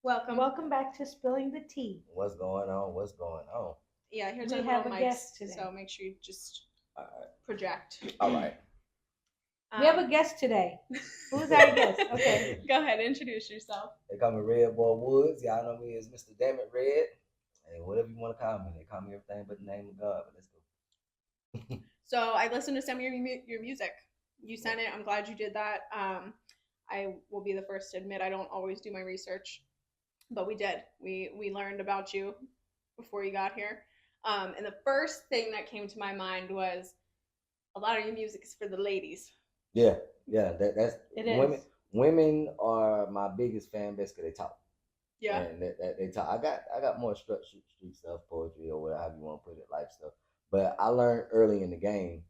Welcome back to Spilling the Tea. What's going on? What's going on? Yeah, here's We our have little a mics. guest today. So make sure you just All right. project. All right. We have a guest today. Who's our guest? Okay. Go ahead, introduce yourself. They call me Red Boy Woods. Y'all know me as Mr. Dammit Red. Hey, whatever you want to call me. They call me everything but the name of God. But let's go. So I listened to some of your music. You sent it. I'm glad you did that. I will be the first to admit I don't always do my research, but we did. We learned about you before you got here. And the first thing that came to my mind was a lot of your music is for the ladies. Yeah. That's It is. Women are my biggest fan base because they talk. Yeah. And they talk. I got more street stuff, poetry, or whatever you want to put it, life stuff. But I learned early in the game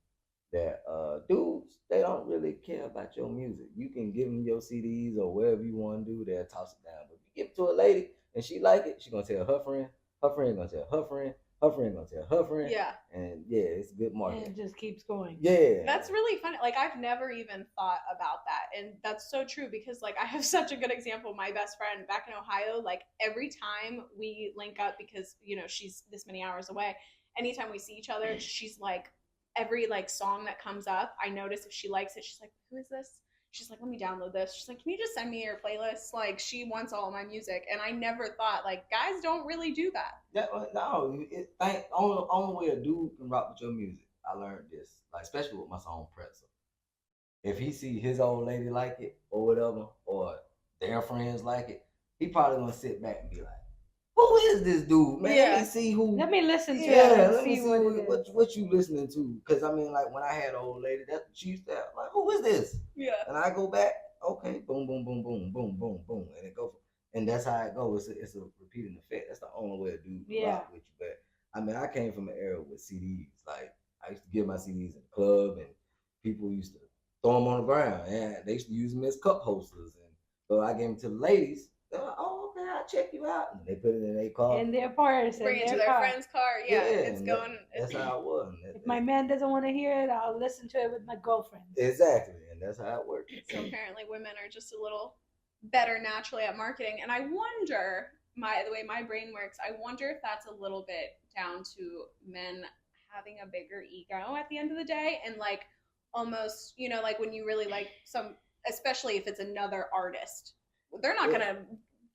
that dudes, they don't really care about your music. You can give them your CDs or whatever you want to do, they'll toss it down. But if you give it to a lady and she like it, she gonna tell her friend gonna tell her friend gonna tell her friend. Yeah. And yeah, it's a good And market. it just keeps going. Yeah. That's really funny. Like, I've never even thought about that. And that's so true because, like, I have such a good example. My best friend back in Ohio, like, every time we link up because, she's this many hours away, anytime we see each other, she's like, every, like, song that comes up, I notice if she likes it, she's like, who is this? She's like, let me download this. She's like, can you just send me your playlist? Like, she wants all my music. And I never thought, like, guys don't really do that. No, only way a dude can rock with your music. I learned this, like especially with my song Pretzel. If he see his old lady like it or whatever, or their friends like it, he probably gonna sit back and be like, "Who is this dude, man? Let me see who. Let me listen to it Yeah, and let me see see what it is. what you listening to." Because I mean, like when I had an old lady, that's what she used to have. Like, who is this? Yeah. And I go back, okay, boom, boom, boom, boom, boom, boom, boom, and it go. And that's how it goes. It's a repeating effect. That's the only way a dude can rock with you. But I mean, I came from an era with CDs. Like I used to give my CDs in the club, and people used to throw them on the ground, and they used to use them as cup holsters. And so I gave them to the ladies. They're like, "Oh, okay, I'll check you out." And they put it in their car. In their purse. Bring it to their friend's car. Yeah, it's going. That's how it was. If my man doesn't want to hear it, I'll listen to it with my girlfriend. Exactly, and that's how it works. So apparently, women are just a little better naturally at marketing, and I wonder the way my brain works. I wonder if that's a little bit down to men having a bigger ego at the end of the day, and like almost, like when you really like some, especially if it's another artist, they're not gonna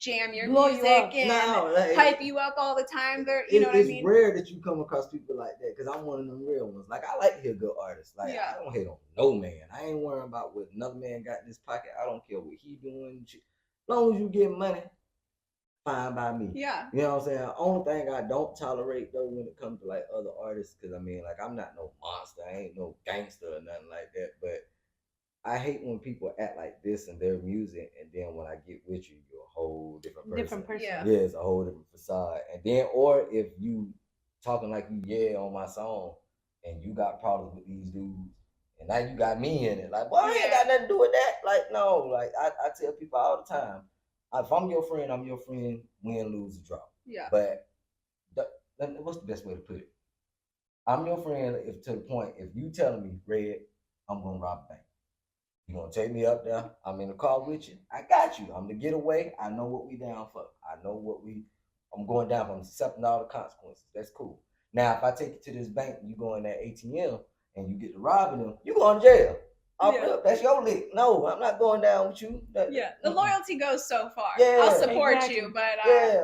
jam your Blow music you and hype you up all the time. They're, you know what I mean? It's rare that you come across people like that because I'm one of them real ones. Like I like to hear good artists. Like I don't hate on no man. I ain't worrying about what another man got in his pocket. I don't care what he doing. As long as you get money, fine by me. Yeah. You know what I'm saying? Only thing I don't tolerate though when it comes to like other artists, because I mean, like I'm not no monster. I ain't no gangster or nothing like that. But I hate when people act like this in their music, and then when I get with you, you're a whole different person. Yeah. Yeah, it's a whole different facade. And then, or if you talking like you on my song, and you got problems with these dudes, and now you got me in it. Like, boy, I ain't got nothing to do with that. Like, no, like I tell people all the time, if I'm your friend, I'm your friend. Win, lose, or draw. Yeah. But what's the best way to put it? I'm your friend if to the point if you telling me, Red, I'm gonna rob a bank. You gonna take me up there? I'm in the car with you. I got you. I'm the getaway. I know what we down for. I know I'm going down for. I'm accepting all the consequences. That's cool. Now, if I take you to this bank, you go in that ATM and you get to robbing them, you going to jail. That's your lick. No, I'm not going down with you. The loyalty goes so far. Yeah, I'll support you, but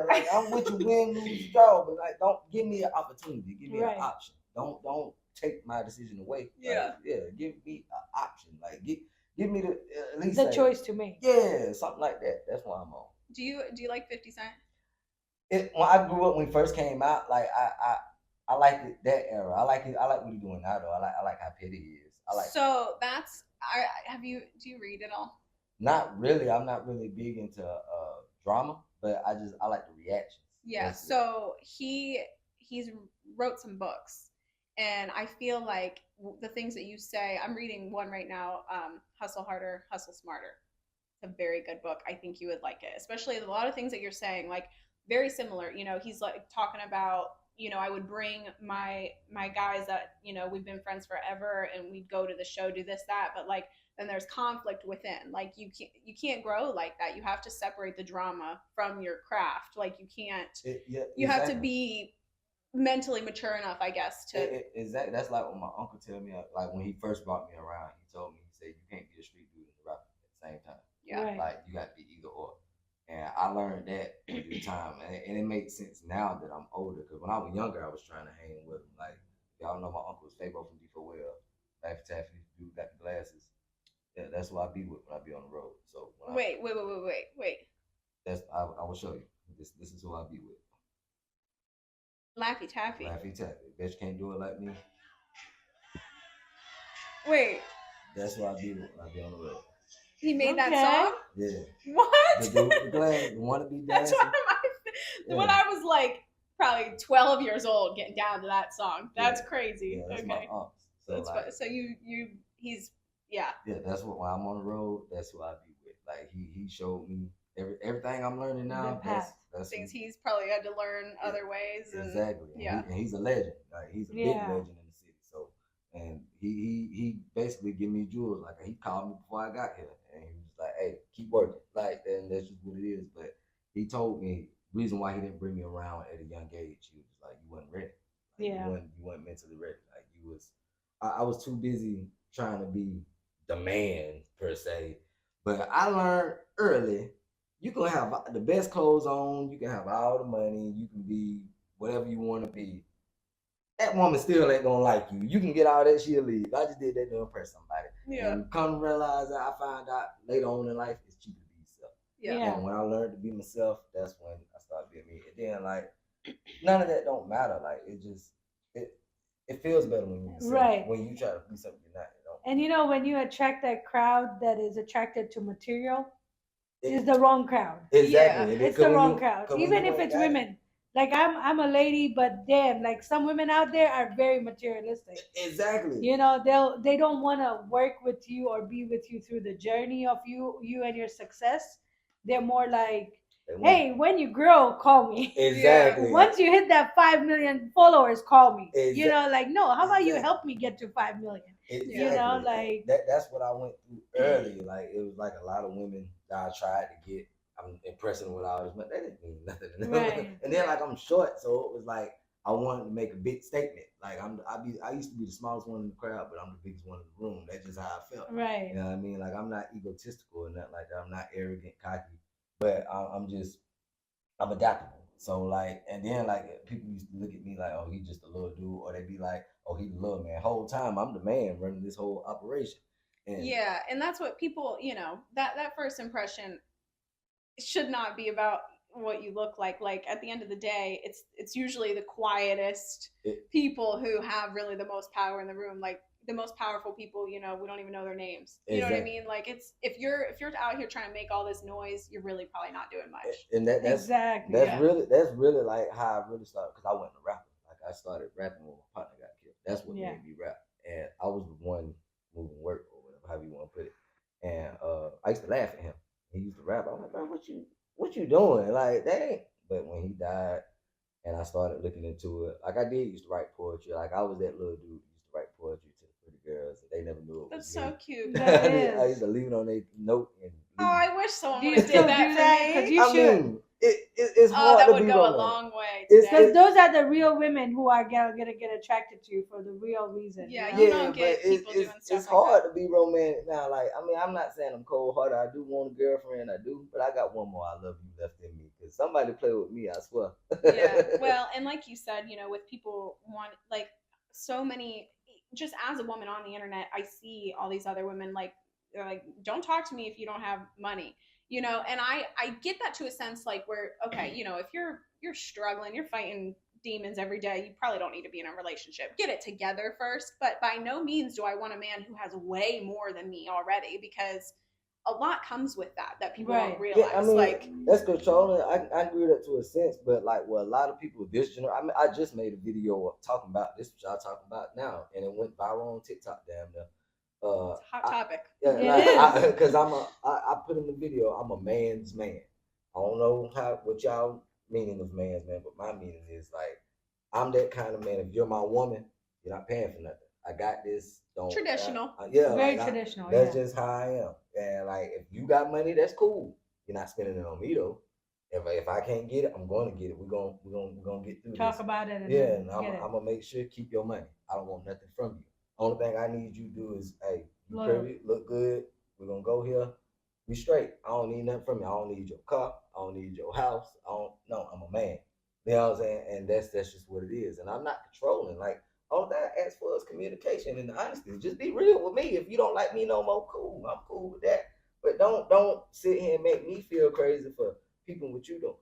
like I'm with you, win, lose, draw. But like, don't give me an opportunity. Give me an option. Don't take my decision away. Yeah, Give me an option. Like give me the at least the choice to make. Yeah, something like that. That's what I'm on. Do you like 50 Cent? When I grew up, when he first came out, like I liked it, that era. I like it. I like what he's doing now, though. I like how petty he is. I like. So that's do you read it all? Not really. I'm not really big into drama, but I like the reactions. Yeah. So he's wrote some books, and I feel like the things that you say. I'm reading one right now. Hustle Harder, Hustle Smarter. It's a very good book. I think you would like it, especially a lot of things that you're saying, like very similar. He's like talking about. I would bring my guys that we've been friends forever, and we'd go to the show, do this, that, but like and there's conflict within. Like you can't grow like that. You have to separate the drama from your craft. Like you can't. You have to be mentally mature enough, I guess, to exactly. That's like what my uncle tell me. Like when he first brought me around, he told me, he said you can't be a street dude and a rapper at the same time. Yeah, Right. Like you got to be either or. And I learned that in due time, and it makes sense now that I'm older. Because when I was younger, I was trying to hang with him. Like y'all know, my uncle was Fabo from D4 Well, Laffy Taffy, dude got the glasses. Yeah, that's who I be with when I be on the road. So wait. That's I will show you. This is who I be with. Laffy Taffy. Laffy Taffy. Bitch can't do it like me. Wait. That's who I be with when I be on the road. He made that song? Yeah. What? The one to be dancing. That's one of my. When I was like probably 12 years old, getting down to that song. That's crazy. Yeah, that's okay. my aunt. So that's like, so he's Yeah, that's what, when I'm on the road, that's who I be with. Like he showed me everything I'm learning now. That's things he's probably had to learn other ways. And, exactly. And he's a legend. Like he's a big legend in the city. So and he basically give me jewels. Like he called me before I got here, and he was like, "Hey, keep working." Like, and that's just what it is. But he told me reason why he didn't bring me around at a young age. He was like, "You wasn't ready. Like, you weren't mentally ready. Like you was." I was too busy trying to be the man per se. But I learned early, you can have the best clothes on, you can have all the money, you can be whatever you want to be. That woman still ain't gonna like you. You can get all that, she'll leave. I just did that to impress somebody. Yeah. And come to realize that I found out later on in life it's cheaper to be yourself. Yeah. And when I learned to be myself, that's when I started being me. And then like none of that don't matter. Like it feels better when you're yourself. Right. When you try to be something you're not. And when you attract that crowd that is attracted to material, it's the wrong crowd. Exactly. Yeah. It's the wrong crowd. Even if it's women. Like I'm a lady, but damn, like some women out there are very materialistic. Exactly. They don't want to work with you or be with you through the journey of you and your success. They're more like, hey, when you grow, call me. Exactly. Once you hit that 5 million followers, call me. Exactly. Like, no, how about you help me get to 5 million? Exactly. Like that's what I went through early. Like it was like a lot of women that I tried to get. I'm impressing with all this, but that didn't mean nothing. Right. And then like I'm short, so it was like I wanted to make a big statement. Like I used to be the smallest one in the crowd, but I'm the biggest one in the room. That's just how I felt. Right. You know what I mean? Like I'm not egotistical or nothing like that. I'm not arrogant, cocky, but I'm adaptable. So like, and then like people used to look at me like, oh, he's just a little dude, or they be like, oh, he's a little man. Whole time I'm the man running this whole operation. And that's what people, that first impression should not be about what you look like. Like at the end of the day, it's usually the quietest people who have really the most power in the room. Like the most powerful people, we don't even know their names. You know what I mean? Like it's if you're out here trying to make all this noise, you're really probably not doing much. And that's really like how I really started, because I wasn't a rapper. Like I started rapping when my partner got killed. That's what made me rap. And I was the one moving work or whatever, however you want to put it. And I used to laugh at him. He used to rap. I'm like, man, what you doing? Like that ain't. But when he died, and I started looking into it, like I did used to write poetry. Like I was that little dude who used to write poetry to the pretty girls, and they never knew it was me. That's so cute. I used to leave it on their note. And I wish someone would have did that for me. You should. Mean, it's hard that to would be go romantic. a long way. Because those are the real women who are gonna get attracted to you for the real reason. Yeah, you don't get people doing stuff. It's hard to be romantic now. Like I mean, I'm not saying I'm cold hearted. I do want a girlfriend, I do, but I got one more I love you left in me. Because somebody play with me, I swear. Yeah. Well, and like you said, with people want like so many. Just as a woman on the internet, I see all these other women they're like, don't talk to me if you don't have money. And I get that to a sense, like where, okay, if you're struggling, you're fighting demons every day, you probably don't need to be in a relationship. Get it together first. But by no means do I want a man who has way more than me already, because a lot comes with that people don't realize. Yeah, I mean, that's controlling. I agree with that to a sense, but like a lot of people this generation, I mean, I just made a video talking about this, which y'all talking about now, and it went viral on TikTok. Damn near. It's a hot topic. Yeah, because I put in the video, I'm a man's man. I don't know what y'all meaning of man's man, but my meaning is like I'm that kind of man. If you're my woman, you're not paying for nothing. I got this. Don't Traditional. yeah, Very like traditional. that's Yeah. just how I am. And like if you got money, that's cool. You're not spending it on me though. If I can't get it, I'm going to get it. We're gonna get through Talk this. about it and Yeah, then and get it. I'm gonna make sure keep your money. I don't want nothing from you. Only thing I need you to do is, hey, you Loyal. pretty, look good. We're gonna go here. We straight. I don't need nothing from you. I don't need your car. I don't need your house. I don't. No, I'm a man. You know what I'm saying? And that's just what it is. And I'm not controlling. Like all that I ask for is communication and honesty. Just be real with me. If you don't like me no more, cool. I'm cool with that. But don't sit here and make me feel crazy for people what you doing.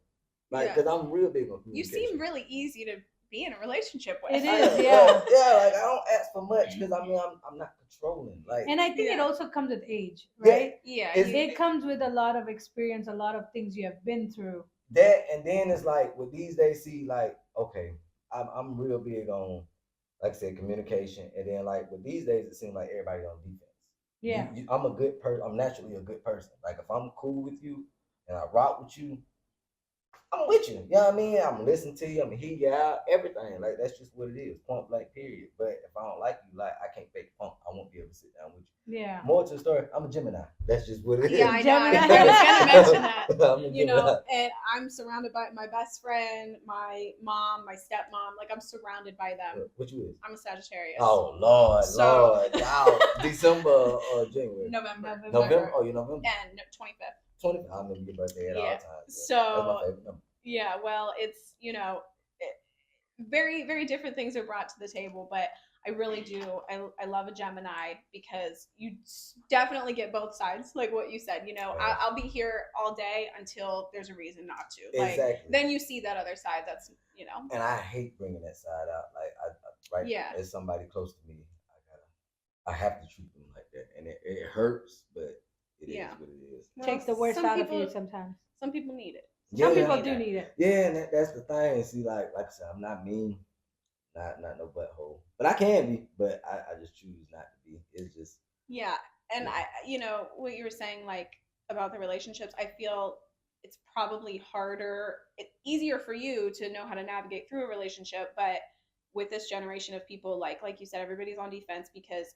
Like, Yeah. cause I'm real big on You communication. seem really easy to be in a relationship with. It I is, know, yeah. yeah. Like I don't ask for much because I mean I'm not controlling. Like And I think it Yeah. also comes with age, Yeah. right? Yeah. It's- It comes with a lot of experience, a lot of things you have been through. that, and then it's like with these days, see, like okay, I'm real big on, like I said, communication, and then like with these days, it seems like everybody on defense. Yeah. I'm a good person. I'm naturally a good person. Like if I'm cool with you and I rock with you, I'm with you. You know what I mean? I'm listening to you. I'm gonna hear you out. Everything. Like that's just what it is. Point blank. Period. But if I don't like you, like I can't fake punk. I won't be able to sit down with you. Yeah. More to the story. I'm a Gemini. That's just what it is. Yeah, I know. I Gemini. was gonna mention that. I'm a You Gemini. know, and I'm surrounded by my best friend, my mom, my stepmom. Like I'm surrounded by them. What you is? I'm a Sagittarius. Oh Lord, So- Lord, y'all. December or January? November. November. Oh, you November. And 25th. 20. I remember your birthday at all Yeah. times. Yeah. So- that's my favorite number. Yeah, well, it's, very, very different things are brought to the table, but I really do. I love a Gemini because you definitely get both sides, like what you said. Yeah. I'll be here all day until there's a reason not to. Like, Exactly. then you see that other side. That's, And I hate bringing that side out. Like right Yeah. as somebody close to me, I have to treat them like that, and it hurts, but it Yeah. is what it is. Well, Takes the worst some out of people- you sometimes. some people need it. Some Yeah. people do need it. Yeah, and that's the thing. See, like I said, I'm not mean, not no butthole, but I can be, but I just choose not to be. It's just Yeah. And Yeah. what you were saying, like about the relationships, I feel it's probably easier for you to know how to navigate through a relationship. But with this generation of people, like you said, everybody's on defense because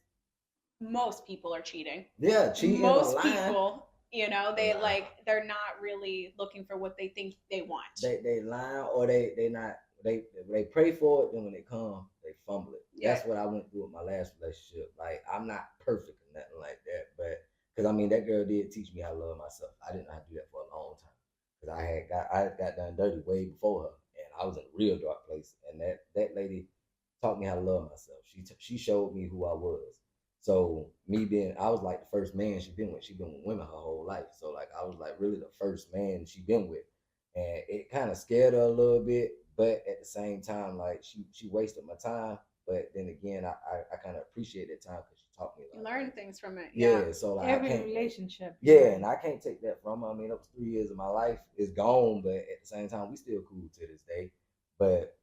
most people are cheating. yeah, cheating. Most or lying. people, they Lying. they're not really looking for what they think they want. They lie or they not they pray for it, then when they come they fumble it. Yeah. That's what I went through with my last relationship. Like I'm not perfect or nothing like that, but because I mean that girl did teach me how to love myself. I didn't know how to do that for a long time because I had got done dirty way before her, and I was in a real dark place. And that lady taught me how to love myself. She showed me who I was. So I was like the first man she been with. She been with women her whole life. So like I was like really the first man she been with, and it kind of scared her a little bit. But at the same time, like she wasted my time. But then again, I kind of appreciate that time because she taught me a You lot. learn things from it. Yeah. So like Every I can't. relationship. Yeah, and I can't take that from her. I mean, that was 3 years of my life. It's gone, but at the same time, we still cool to this day. But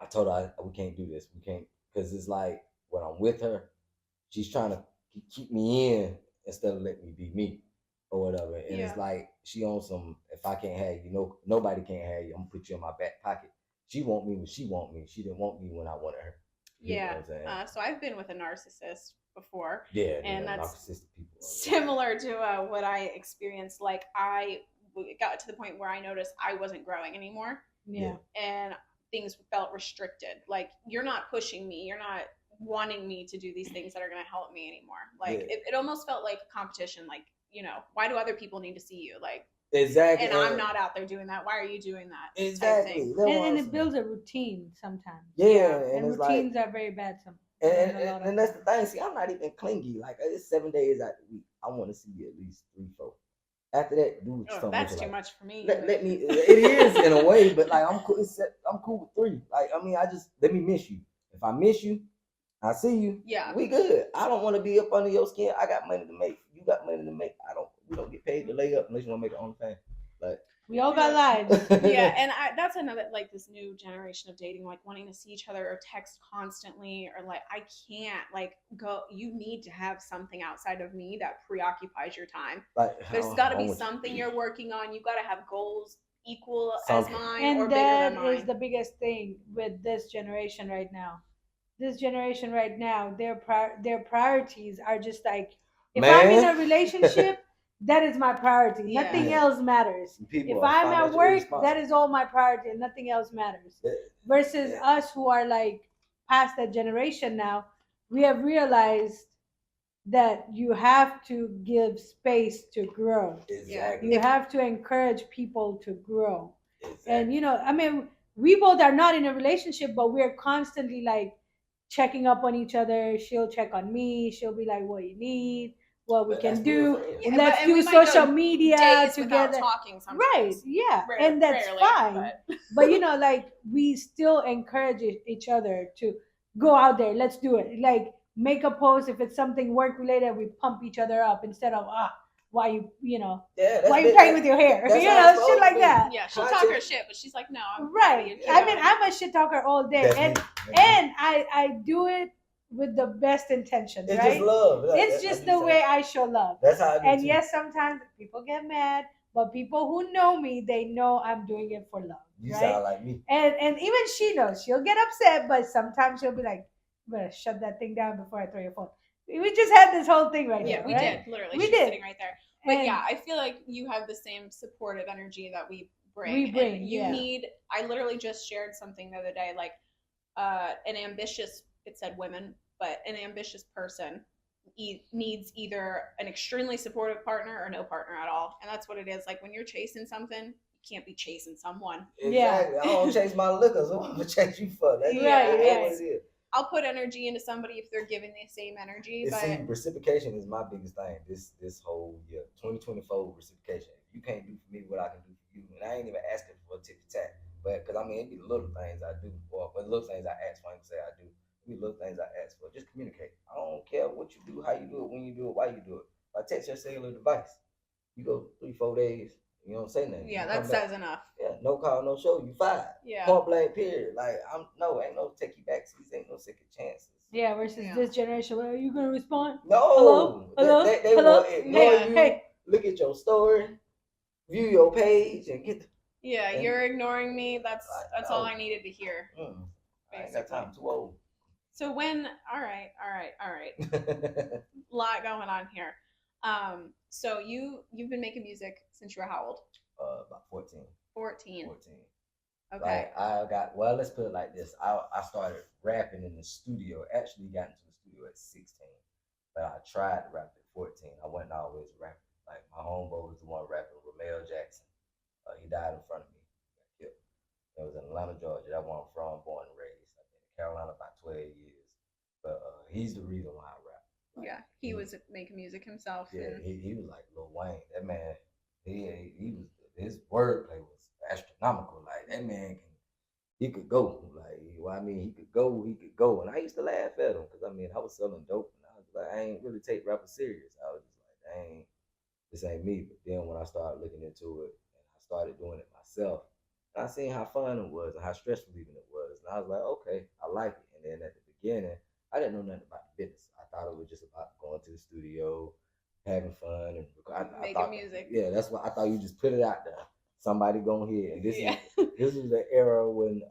I told her we can't do this. We can't because it's like when I'm with her, she's trying to keep me in instead of letting me be me or whatever. And Yeah. it's like she on some if I can't have you, nobody can't have you. I'm gonna put you in my back pocket. She want me when she want me. She didn't want me when I wanted her. You know Yeah. what I'm saying? So I've been with a narcissist before. Yeah, and you know, that's narcissistic people. Similar to what I experienced. Like I got to the point where I noticed I wasn't growing anymore, Yeah. and things felt restricted. Like you're not pushing me, you're not wanting me to do these things that are going to help me anymore. Like Yeah. it almost felt like a competition. Like why do other people need to see you? Like Exactly. and I'm not out there doing that. Why are you doing that? type Exactly. thing. That's what And I'm it saying. builds a routine sometimes. Yeah, And it's like routines are very bad sometimes. and that's the thing. See, I'm not even clingy. Like it's 7 days out the week. I want to see you at least 3, 4. After that, do Oh, something. that's with too your life. much for me. Let me. It is in a way, but like I'm cool. I'm cool with 3. Like I mean, I just let me miss you. If I miss you, I see you. Yeah. We good. I don't want to be up under your skin. I got money to make. You got money to make. We don't get paid to lay up unless you want to make it on thing. Like We all got lives. Yeah, and that's another like this new generation of dating, like wanting to see each other or text constantly, or like I can't like go. You need to have something outside of me that preoccupies your time. Like There's how- got to how be much- something you're working on. You got to have goals equal Something. as mine And or bigger that than mine. is the biggest thing with this generation right now. this generation right now, their priorities are just like, if I'm in Man. a relationship, that is my priority. Yeah. Nothing Yeah. else matters. People If are I'm at financially work, that responsible. is all my priority, and nothing else matters. Yeah, Versus yeah, us who are like past that generation now, we have realized that you have to give space to grow. exactly. You have to encourage people to grow. And Exactly. I mean, we both are not in a relationship, but we're constantly like checking up on each other. She'll check on me. She'll be like, "What you need, what we But that's can real do. friends. Yeah, but Let's and do we might social go media days without together." talking Right? sometimes. Yeah, and that's Rarely, fine. but But like we still encourage each other to go out there. Let's do it. Like make a post if it's something work related. We pump each other up instead of why Yeah, why that's you playing with your hair, that's how it's shit supposed to like be. that. yeah, she'll talk Content. her shit, but she's like, no, I'm proud of you. Right. Keep I mean, going. I'm a shit talker all day, That's and me. That's me. I do it with the best intentions, It's right? just love. It's I just do the way same. I show love. That's how I do And too. yes, sometimes people get mad, but people who know me, they know I'm doing it for love, You right? sound like me. And even she knows. She'll get upset, but sometimes she'll be like, "You better shut that thing down before I throw your phone." We just had this whole thing right Yeah, now, we right? did. Literally, We she was did. sitting right there. But And yeah, I feel like you have the same supportive energy that we bring. We bring, And you yeah. need. I literally just shared something the other day, like an ambitious. It said women, but an ambitious person needs either an extremely supportive partner or no partner at all, and that's what it is. Like when you're chasing something, you can't be chasing someone. Exactly. I don't chase my liquor, so I'm gonna chase you for that. Yeah, That's right. what it is. I'll put energy into somebody if they're giving the same energy, And but see, reciprocation is my biggest thing. This whole year, 2024 reciprocation. If you can't do for me what I can do for you, and I ain't even asking for a tip tat, but because I mean, it be the little things I do, or the little things I ask for. I can say I do. It be little things I ask for. Just communicate. I don't care what you do, how you do it, when you do it, why you do it. If I text your cellular device, you go 3, 4 days, you don't say nothing. yeah, You that come back. says enough. Yeah, no call, no show. You fired. Yeah. Point blank. Period. Like ain't no take you back. These ain't no second chances. yeah, versus Yeah. this generation, well, are you gonna respond? No, Hello? they Hello? will ignore Yeah. you. Hey. Look at your story, view your page, and get. Yeah, And- you're ignoring me. That's all no. I needed to hear. I ain't got time. Too old. So when all right. Lot going on here. So you've been making music since you were how old? About 14. 14. 14. Okay. Let's put it like this. I started rapping in the studio. Actually got into the studio at 16. But I tried to rap at 14. I wasn't always rapping. Like my homeboy was the one rapping, Ramel Jackson. He died in front of me. Got killed. It was in Atlanta, Georgia. That's where I'm from, born and raised. I've been in Carolina about 12 years. But he's the reason why I rap. Like, Yeah, he was making music himself. Yeah, And he was like Lil Wayne. That man, he was, his wordplay was astronomical. Like that man he could go. Like I mean, he could go. And I used to laugh at him because I mean, I was selling dope, and I was like, I ain't really take rappers serious. I was just like, dang, this ain't me. But then when I started looking into it and I started doing it myself, and I seen how fun it was and how stress relieving it was, and I was like, okay, I like it. And then at the beginning, I didn't know nothing about the business. I thought it was just about going to the studio, having fun, and I making thought, music. yeah, that's what I thought. You just put it out there. Somebody gonna hear. And Yeah. this is the era when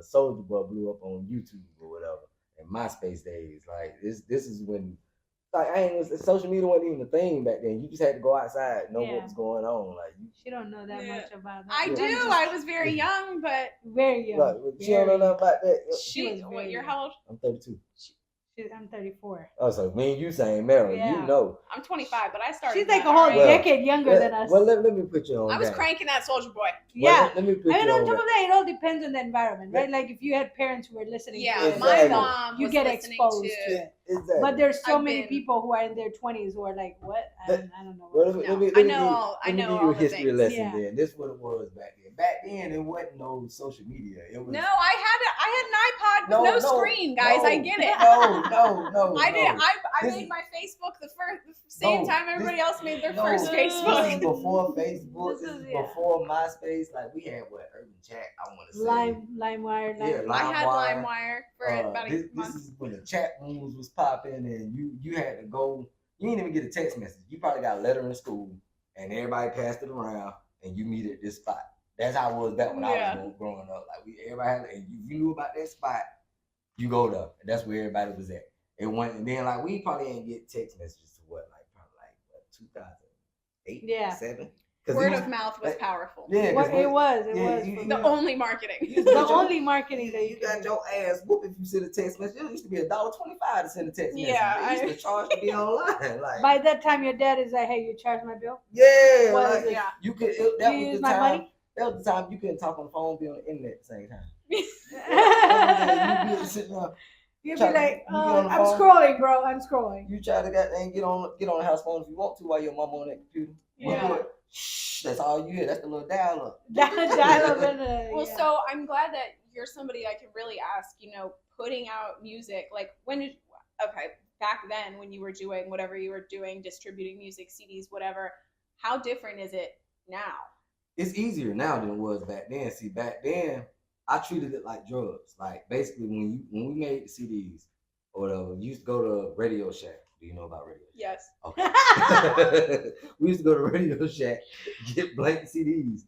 Soldier Boy blew up on YouTube or whatever, and MySpace days. Like this is when like social media wasn't even a thing back then. You just had to go outside, know Yeah. what was going on. Like She don't know that Yeah. much about that. I Yeah. do. I was very young, but Very young. like, she don't know nothing about that. She was what very you're young. how old? I'm 32. I'm 34. Oh, so me and you same era. Yeah. You know. I'm 25, but I started. She's like a that, whole alright? Well, decade younger than us. Well, let me put you on. I was game. cranking that Soldier Boy. Yeah. Let me put I mean, you on on. top game. of that, it all depends on the environment, right? Like if you had parents who were listening Yeah, to it, my Exactly. mom you was get listening exposed to. to it. Exactly. But there's so I've many been- people who are in their 20s who are like, what? I don't know. Well, What No, let I me know give- all- I let me know give all you a the history things. lesson. Yeah. Then this is what it was back then. Back then, it wasn't no social media. It was No, I had an iPod with no screen, guys. I get it. No. I did. I This made is- my Facebook the same No, time everybody else made their no, first This Facebook. is before Facebook. This This is- is yeah. before MySpace. Like we had what Urban Chat. I want to say. LimeWire. Yeah, I had LimeWire. LimeWire for about a This month. is when the chat rooms was popping, and you had to go. You didn't even get a text message. You probably got a letter in school, and everybody passed it around, and you meet at this spot. That's how it was back when I was growing up. Like everybody had, and you knew about that spot. You go there. That's where everybody was at. It went, and then like we probably didn't get text messages to what, like probably like what 2008, Yeah. 7. Word of mouth was powerful. Yeah, What it was for The real. only marketing. The only marketing that you got your ass whooped if you send a text message. It used to be $1.25 to send a text message. Yeah, They used to charge to be online. Like By that time, your dad is like, "Hey, you charge my bill." yeah, What like, is it? Yeah. you could. Do you use my money? That was the time you couldn't talk on the phone, be on the internet at the same time. You be sitting there. You'd be Try to- like, you get on the "I'm phone. scrolling, bro. I'm scrolling." You try to get on the house phone if you want to while your mama on that computer. Yeah. But shh, that's all you hear. That's the little dial up. Well, so I'm glad that you're somebody I can really ask, putting out music. Like back then when you were doing whatever you were doing, distributing music, CDs, whatever, how different is it now? It's easier now than it was back then. See, back then I treated it like drugs. Like basically when we made the CDs or whatever, we used to go to Radio Shack. Do you know about Radio Shack? Yes. Okay. We used to go to Radio Shack, get blank CDs,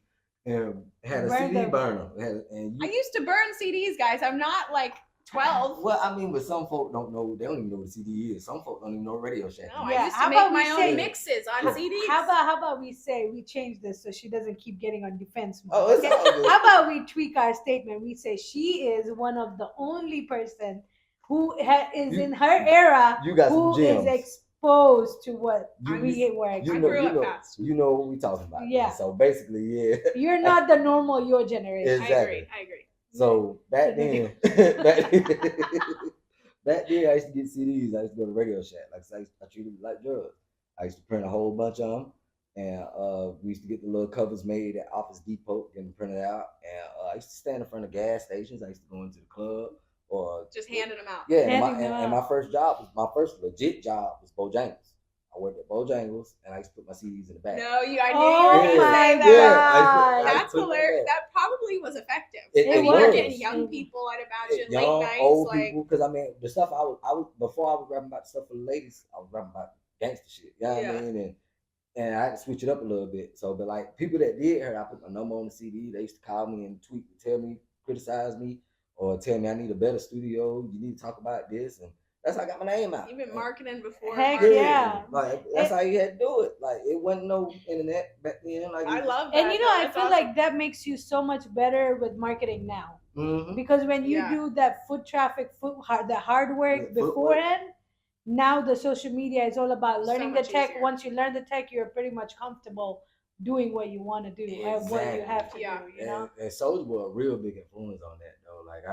and had a Burn CD them. burner. I used to burn CDs, guys. I'm not like 12. Well, I mean, but some folk don't know. They don't even know what a CD is. Some folk don't even know what Radio Shack. No, is. I used how to make about we my say- own mixes on Yeah. CDs. How about we say we change this so she doesn't keep getting on defense mode? Oh, it's Okay? all good. How about we tweak our statement? We say she is one of the only person who is You- in her era you got some who is gems. exposed to what You- we were. I You exposed. know, grew you up know, fast. you know what we talking about. Yeah. Man. So basically, yeah. You're not the normal your generation. Exactly. I agree. So back then, back then I used to get CDs. I used to go to Radio Shack. Like I treated it like drugs. I used to print a whole bunch of them, and we used to get the little covers made at Office Depot, get them printed out. And I used to stand in front of gas stations. I used to go into the club or Just handing them out. yeah. Handing them And out. my first legit job was Bojangles. I worked at Bojangles, and I used to put my CDs in the back. No, I knew you Oh were going to my say God. that. I That's used to put hilarious. that. That probably was effective. It I mean, was. you're getting young people, I'd imagine, Young, late nights. old Like, people. Because I mean, the stuff I was before I was rapping about the stuff for the ladies. I was rapping about gangster shit. You know what Yeah. I mean? And I had to switch it up a little bit. So, but like people that did hear, I put my number on the CD. They used to call me and tweet, tell me, criticize me, or tell me I need a better studio. You need to talk about this, and that's how I got my name out. even marketing before. Heck marketing. yeah. Like that's how you had to do it. Like it wasn't no internet back then. Like I love that. And I That's feel awesome. like that makes you so much better with marketing now. Mhm. Because when you Yeah. do that the hard work Yeah, footwork. beforehand, now the social media is all about So learning the much tech. easier. Once you learn the tech, you're pretty much comfortable doing what you want to do and what you have to Yeah. do. You know, And Soulja Boy a real big influence on that though. Like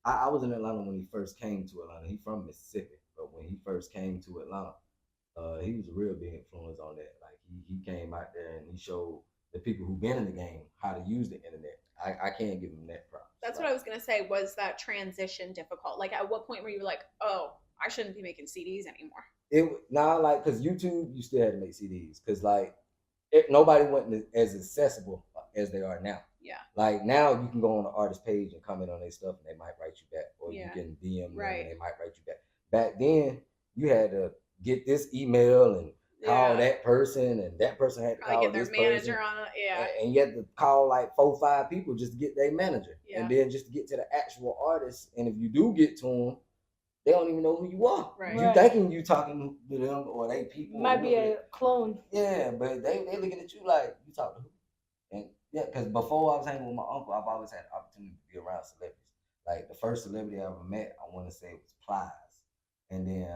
I was in Atlanta when he first came to Atlanta. He from Mississippi, but when he first came to Atlanta, he was a real big influence on that. Like he came out there and he showed the people who been in the game how to use the internet. I can't give him that props. That's what I was going to say. Was that transition difficult? Like, at what point were you like, oh, I shouldn't be making CDs anymore? Like because YouTube, you still had to make CDs because like nobody wasn't as accessible as they are now. Yeah. Like now you can go on the artist page and comment on their stuff and they might write you back, or Yeah. you can DM them Right. and they might write you back. Back then you had to get this email and call that person, and that person had to Probably call get their this manager person. on it. Yeah. And you had to call like 4-5 people just to get their manager, Yeah. and then just to get to the actual artist. And if you do get to them, they don't even know who you are. Right. You Right. thinking you talking to them or they people. or might be whatever. a clone. Yeah, but they looking at you like you talk to who? And yeah, because before I was hanging with my uncle, I've always had the opportunity to be around celebrities. Like the first celebrity I ever met, I want to say it was Plies, and then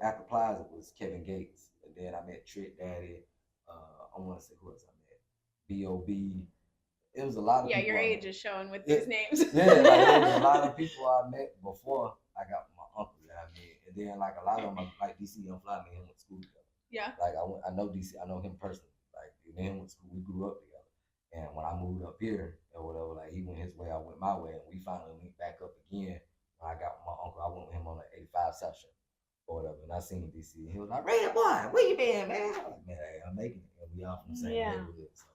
after Plies it was Kevin Gates, and then I met Trick Daddy. I want to say who else I met, B.O.B. It was a lot of Yeah, people your I age met. is showing with Yeah. these names. Yeah, like there was a lot of people I met before I got my uncle that I met, and then like a lot of them like DC Young Fly, me and him went to school together. Yeah. Like I know DC, I know him personally. Like me and him went to school, we grew up together. And when I moved up here or whatever, like he went his way, I went my way, and we finally linked back up again. When I got my uncle, I went with him on the 85 South Show or whatever, and I seen DC, and he was like, "Red boy, where you been, man?" I was like, "Man, hey, I'm making it, and we all from the same Yeah. neighborhood." So,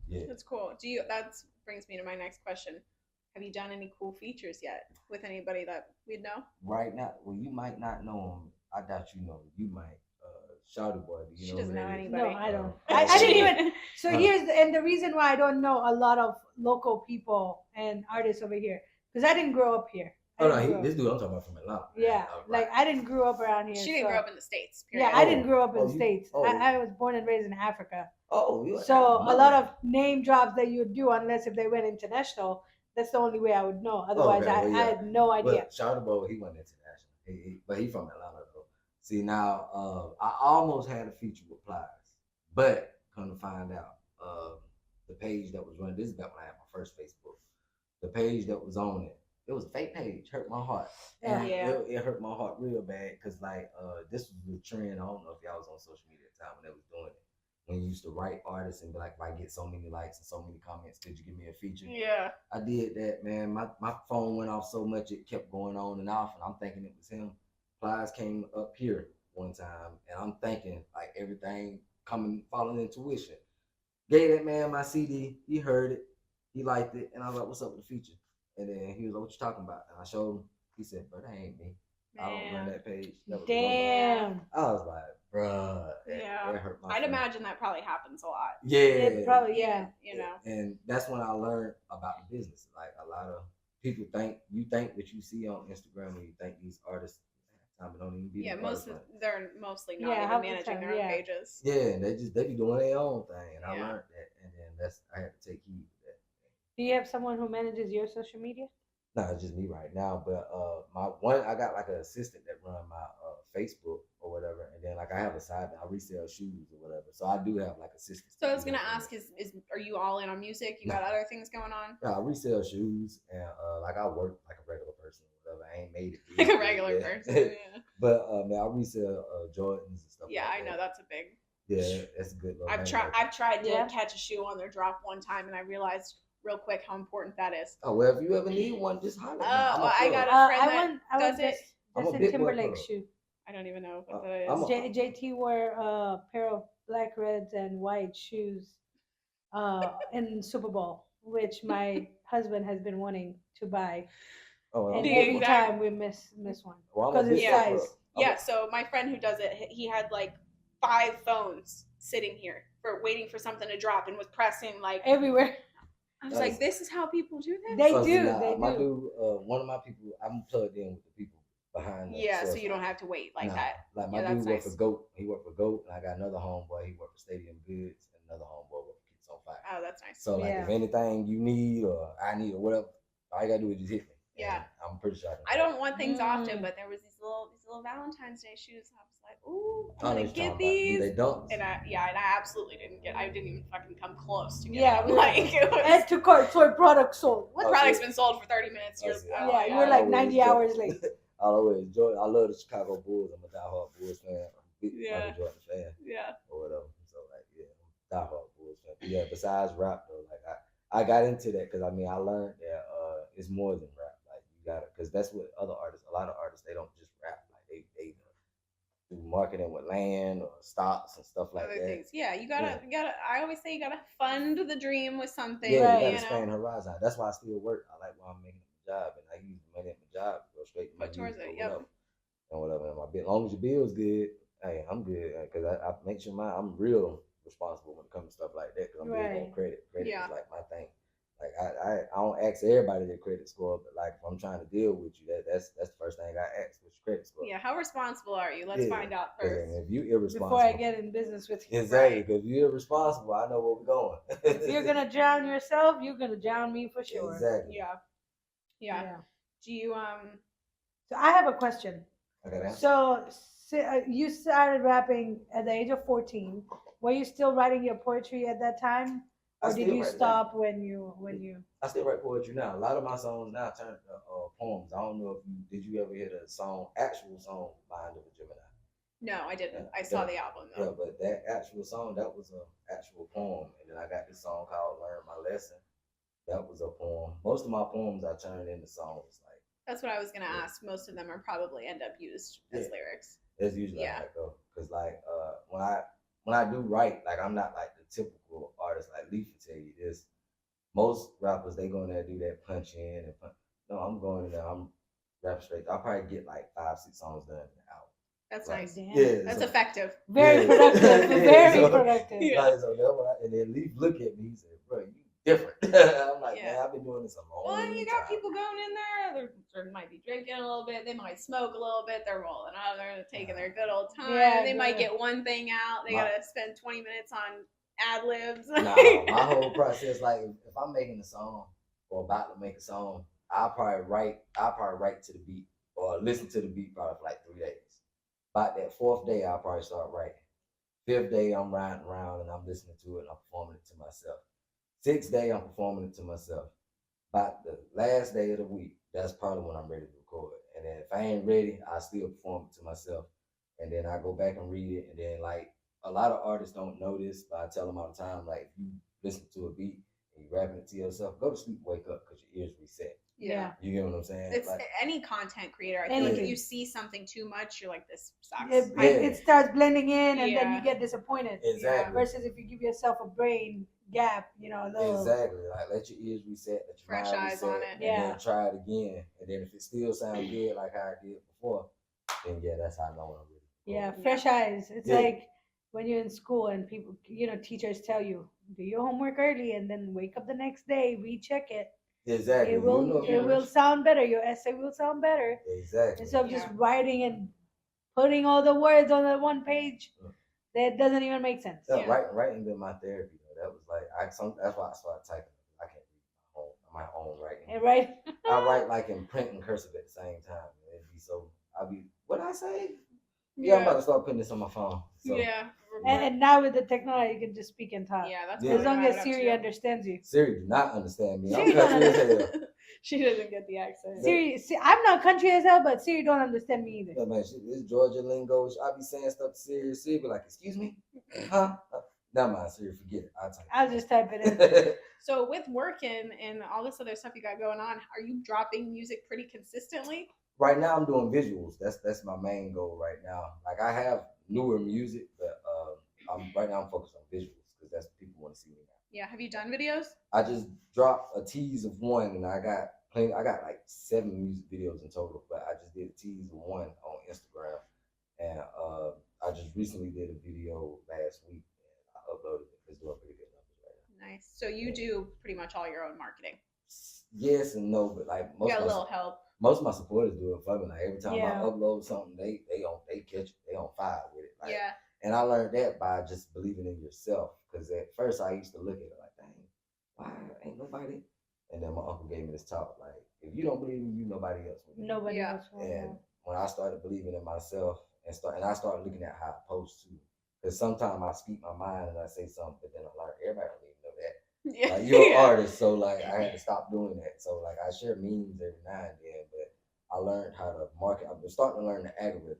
yeah. That's cool. That brings me to my next question. Have you done any cool features yet with anybody that we'd know? Right now, well, you might not know him. I doubt you know him. You might. Shawty Boy, do you She know doesn't who know that is? anybody. No, I don't. Oh, I okay. didn't even. So Huh. and the reason why I don't know a lot of local people and artists over here, because I didn't grow up here. I Oh no, didn't grow this up. dude I'm talking about from Atlanta. Yeah, Right. like I didn't grow up around here. She didn't so grow up in the States. yeah, Period. I didn't grow up in Oh, the you- States. oh. I was born and raised in Africa. Oh, you So a lot of name drops that you would do, unless if they went international, that's the only way I would know. Otherwise, Okay, well, I yeah. had no idea. But Shawty Boy, he went international. But he from Atlanta though. See now, I almost had a feature with Plies, but come to find out, the page that was running, this is back when I had my first Facebook. The page that was on it, it was a fake page. Hurt my heart. And Yeah. it hurt my heart real bad because like this was the trend. I don't know if y'all was on social media at the time when they was doing it. When you used to write artists and be like, if I get so many likes and so many comments, could you give me a feature? Yeah. I did that, man. My phone went off so much it kept going on and off, and I'm thinking it was him. Plies came up here one time, and I'm thinking like everything falling into tuition. Gave that man my CD. He heard it, he liked it, and I was like, "What's up with the feature?" And then he was like, "What you talking about?" And I showed him. He said, "Bro, that ain't me. I don't run Man. that page." That was Damn. I was like, "Bruh, Yeah. it hurt my." I'd feelings." imagine that probably happens a lot. Yeah, It probably yeah. You know. And that's when I learned about the business. Like a lot of people think what you see on Instagram when you think these artists time it don't even be Yeah, the most artists, of, like- they're mostly not Yeah, even half the managing time, their own yeah. pages. yeah, and they be doing their own thing, and I Yeah. learned that, and then I had to take heed of that. Do you have someone who manages your social media? No, it's just me right now. But I got like an assistant that run my Facebook or whatever, and then like I have a side that I resell shoes or whatever. So I do have like assistants. So I to was do gonna that for ask, me. is are you all in on music? You got No. other things going on? Yeah, I resell shoes and like I work like a regular person or whatever. I ain't made it Like big a regular yet. person. Yeah. But man, I resell Jordans and stuff. Yeah, like I know that. that's a big. Yeah, that's a good. Little I've name. tried to Yeah. catch a shoe on their drop one time, and I realized real quick how important that is. Oh well, if you ever need one, just holler. Well, I got a I friend that went. I does went it. I'm a Justin big boy Timberlake plug. shoe. I don't even know what that I'm is. a- JT wore a pair of black, reds, and white shoes in Super Bowl, which my husband has been wanting to buy, Oh, well, and The every exact- time we miss one Well, I'm a because it's big boy size. plug. Yeah, so my friend who does it, he had like 5 phones sitting here for waiting for something to drop and was pressing like. Everywhere I was Nice. like, this is how people do this. they So, see, do. now, They my do. dude, one of my people, I'm plugged in with the people behind. The Yeah, so source you don't line. have to wait like Nah, that. Like my Yeah, dude that's worked nice. for GOAT. He worked for GOAT, and I got another homeboy. He worked for Stadium Goods, and another homeboy worked for Kids on Fire. Oh, that's nice. So like, Yeah. if anything you need or I need or whatever, all you gotta do is just hit me. Yeah. And I'm pretty sure I can. I don't want things often, Mm. but there was these little Valentine's Day shoes, and I was like, ooh, I know I'm what gonna you're get talking about. these. They dunks. And I absolutely didn't get. I didn't even fucking come close to getting Yeah, them. we Like it was. Add to cart, toy product sold. The Oh, product's shit. been sold for 30 minutes. You're, Oh, shit. oh, Yeah, yeah. you're like always 90 joke. hours late. I always enjoy. I love the Chicago Bulls. I'm a diehard Bulls fan. I'm a big Yeah. Michael Jordan fan Yeah. or whatever. So like, yeah, I'm a diehard Bulls fan. But yeah, besides rap though, like I got into that because I mean I learned that it's more than rap. Like you gotta, because that's what other artists. A lot of artists they don't just rap. Like they do marketing with land or stocks and stuff like Other that. things. Yeah, you gotta. I always say you gotta fund the dream with something. Yeah, Right. you You gotta know. expand horizon. That's why I still work. I like why I'm making a job, and I use the money at my job to go straight to my Put towards music it, or yep. whatever. And whatever. And my bill, as long as your bill's good, hey, I'm good because I make sure I'm real responsible when it comes to stuff like that because I'm big on Right. credit. Credit Yeah. is like my thing. Like I don't ask everybody their credit score, but like if I'm trying to deal with you, that's the first thing I ask. What's your credit score? Yeah. How responsible are you? Let's Yeah. find out 'Cause first. if you irresponsible, Before I get in business with you. exactly, because if you're irresponsible, I know where we're going. If you're gonna drown yourself, you're gonna drown me for sure. Exactly. Yeah. Yeah. Do you So I have a question. Okay, that's So you started rapping at the age of 14. Were you still writing your poetry at that time, I or did still you write it stop when you? I still write poetry now. A lot of my songs now turn to poems. I don't know if you ever hear the actual song Mind of a Gemini. No, I didn't. Yeah, I saw yeah. the album Yeah, though. but that actual song, that was an actual poem. And then I got this song called Learn My Lesson. That was a poem. Most of my poems I turned into songs. Like That's what I was gonna Yeah. ask. Most of them are probably end up used as Yeah. lyrics. that's usually Yeah. how I go. Cause like when I do write, like I'm not like the typical artist like Leaf will tell you this. Most rappers they go in there and do that punch in and punch. No, I'm going in there, I'm rap straight. I'll probably get like 5-6 songs done in an hour. That's Right. nice. Damn. Yeah, That's so- Very Yeah. productive. Yeah, Very so- productive. Yeah. Like, so and then Leaf look at me, he said, "Bro, you different. I'm like, Yeah. man, I've been doing this a long Well, time. you got people going in there. They might be drinking a little bit. They might smoke a little bit. They're rolling up. They're taking their good old time. Yeah, they might good. get one thing out. They gotta spend 20 minutes on ad libs. Nah, my whole process, like if I'm making a song or about to make a song, I'll probably write to the beat or listen to the beat probably for like 3 days. About that fourth day, I'll probably start writing. Fifth day, I'm riding around and I'm listening to it and I'm performing it to myself. Sixth day, I'm performing it to myself. About the last day of the week, that's probably when I'm ready to record. And then if I ain't ready, I still perform it to myself. And then I go back and read it. And then like a lot of artists don't know this, but I tell them all the time, like if you listen to a beat and you rapping it to yourself, go to sleep, wake up because your ears reset. Yeah. You get what I'm saying? It's like, any content creator. I feel like if you see something too much, you're like, this sucks. It starts blending in, and then Yeah. you get disappointed. Exactly. Versus if you give yourself a brain gap, a little. Exactly. Like let your ears reset, let your Fresh mind eyes reset, on it. and Yeah. then try it again. And then if it still sounds good like how I did before, then yeah, that's how I know I'm really cool. Yeah, fresh eyes. It's Yeah. like when you're in school and people, teachers tell you do your homework early and then wake up the next day, recheck it. Exactly. It will sound better. Your essay will sound better Exactly. instead of just Yeah. writing and putting all the words on that one page. Mm. That doesn't even make sense. Yeah, Yeah. writing been my therapy though. That was like that's why I started typing. I can't read my own writing. Yeah, right? I write like in print and cursive at the same time. It'd be so what I say? Yeah, I'm about to start putting this on my phone. So, Yeah. And now with the technology, you can just speak and talk. Yeah, that's Yeah. As probably long what I as would Siri have understands you. Siri do not understand me. I'm Siri don't country as hell. too. She doesn't get the accent. Siri, I'm not country as hell, but Siri don't understand me either. Yeah, man, this Georgia lingo. I be saying stuff to Siri. Siri be like, "Excuse me, huh?" Never mind, Siri. Forget it. I'll just type it in. So with working and all this other stuff you got going on, are you dropping music pretty consistently? Right now, I'm doing visuals. That's my main goal right now. Like I have newer music, but I'm focused on visuals because that's what people want to see me now. Yeah. Have you done videos? I just dropped a tease of one, and I got like 7 music videos in total. But I just did a tease of one on Instagram, and I just recently did a video last week, and I uploaded it. It's doing pretty good numbers right now. Nice. So you do pretty much all your own marketing. Yes and no, but like You got a little help. most of my supporters do it for me. Like every time Yeah. I upload something, they catch it. They on fire with it. Like, Yeah. And I learned that by just believing in yourself. Because at first I used to look at it like, dang, why ain't nobody? And then my uncle gave me this talk, like, if you don't believe in you, nobody else will. Nobody Yeah. else will. And when I started believing in myself and I started looking at how I post too. Because sometimes I speak my mind and I say something, but then I learn everybody don't even know that. Yeah. Like you're an artist, so like I had to stop doing that. So like I share memes every now and then, but I learned how to market. I've been starting to learn the algorithm.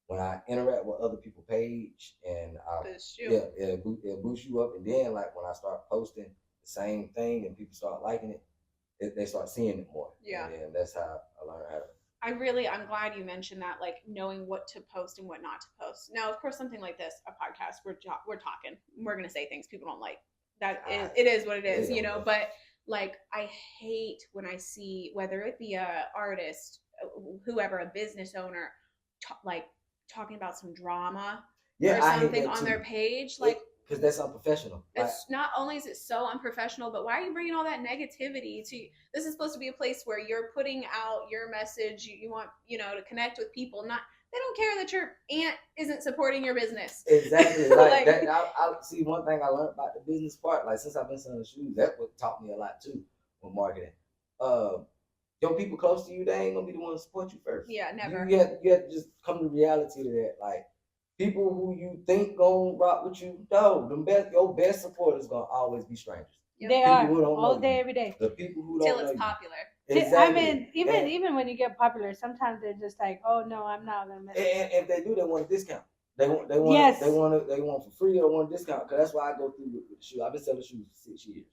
When I interact with other people's page and it boosts you up, and then like when I start posting the same thing and people start liking it, they start seeing it more. Yeah. And that's how I learned how to. I'm glad you mentioned that, like knowing what to post and what not to post. Now, of course, something like this, a podcast, we're talking, we're gonna say things people don't like. It is what it is, But like, I hate when I see whether it be a artist, whoever, a business owner, talking about some drama or something on their page, like. Because that's unprofessional. It's not only is it so unprofessional, but why are you bringing all that negativity to? This is supposed to be a place where you're putting out your message. You want to connect with people. Not they don't care that your aunt isn't supporting your business. Exactly. Like that. I see one thing I learned about the business part. Like since I've been selling shoes, that what taught me a lot too with marketing. Your people close to you, they ain't gonna be the ones to support you first. Yeah, never. You have to just come to reality to that. Like. People who you think gonna rock with you, no, your best supporters gonna always be strangers. Yep. They are all day, every day. The people who don't till know it's popular. Exactly. I mean, even when you get popular, sometimes they're just like, oh no, I'm not gonna miss it. And if they do, they want a discount. They want for free or want a discount. Cause that's why I go through with the shoe. I've been selling shoes for 6 years.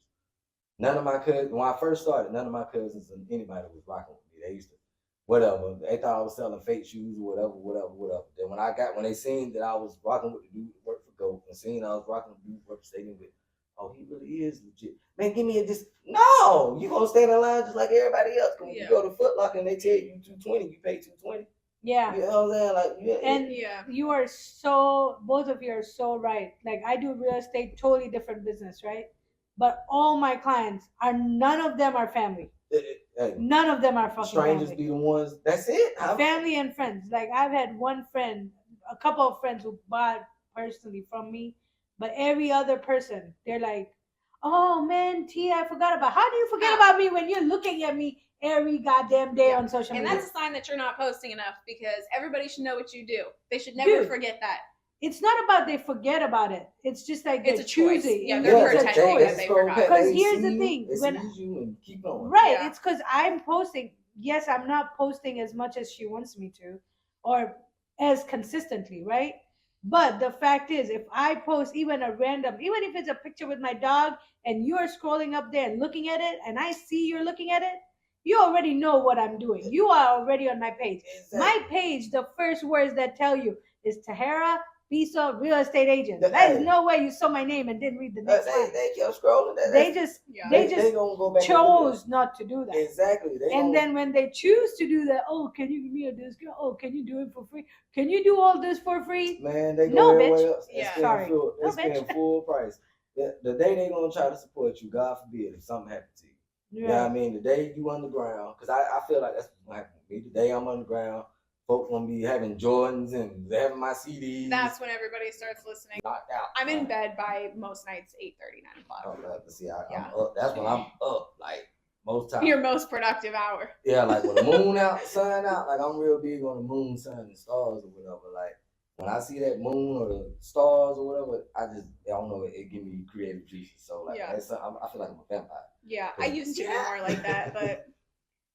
None of my cousins, when I first started, none of my cousins and anybody was rocking with me. They used to. Whatever. They thought I was selling fake shoes or whatever. Then when they seen that I was rocking with the dude that worked for Go and seen I was rocking with the dude that worked for Stadium with, oh, he really is legit. Man, give me a disc. No, you gonna stand in line just like everybody else. When you go to Foot Locker and they tell you $220, you pay $220. Yeah. You know what I'm saying? You are so, both of you are so right. Like I do real estate, totally different business, right? but all my clients are, none of them are family. Hey, None of them are fucking strangers family. be the ones. That's it. Family and friends. Like I've had one friend, a couple of friends who bought personally from me, but every other person, they're like, "Oh man, T, I forgot about." How do you forget about me when you're looking at me every goddamn day Yeah. on social And media? that's a sign that you're not posting enough because everybody should know what you do. They should never Dude. forget that. It's not about they forget about it. It's just like It's they're a choice. choosing. Yeah, It's they're a pretending choice. that they forgot. Because here's the thing, They when sees you and keep going. right, Yeah. it's because I'm posting. Yes, I'm not posting as much as she wants me to, or as consistently, right? But the fact is, if I post even a random, even if it's a picture with my dog, and you're scrolling up there and looking at it, and I see you're looking at it, you already know what I'm doing. You are already on my page. Exactly. My page, the first words that tell you is Tahera Piso Real Estate Agent. The- There's hey. no way you saw my name and didn't read the next line. They kept scrolling. They just Yeah. they They just gonna go back and look at chose not to do it. that. Exactly. They And gonna- then when they choose to do that, oh, can you give me a discount? Oh, can you do it for free? Can you do all this for free? man, they go No, everywhere bitch. else and Yeah. spend Sorry. full, they No, spend bitch. full price. The day they gonna try to support you, God forbid, if something happens to you. You know what I mean? The day you underground, because I feel like that's what's gonna happen to me. The day I'm underground, folks gonna be having Jordans and having my CDs. That's when everybody starts listening. knocked out. I'm in bed by most nights 8:30, 9 o'clock. Oh, man, but see, I'm Yeah. up. That's when I'm up. Like most times. Your most productive hour. Yeah, like when the moon out, sun out, like I'm real big on the moon, sun, and stars or whatever. Like when I see that moon or the stars or whatever, I don't know, it give me creative juices. So like, Yeah. I feel like I'm a vampire. Yeah, I used to be more like that, but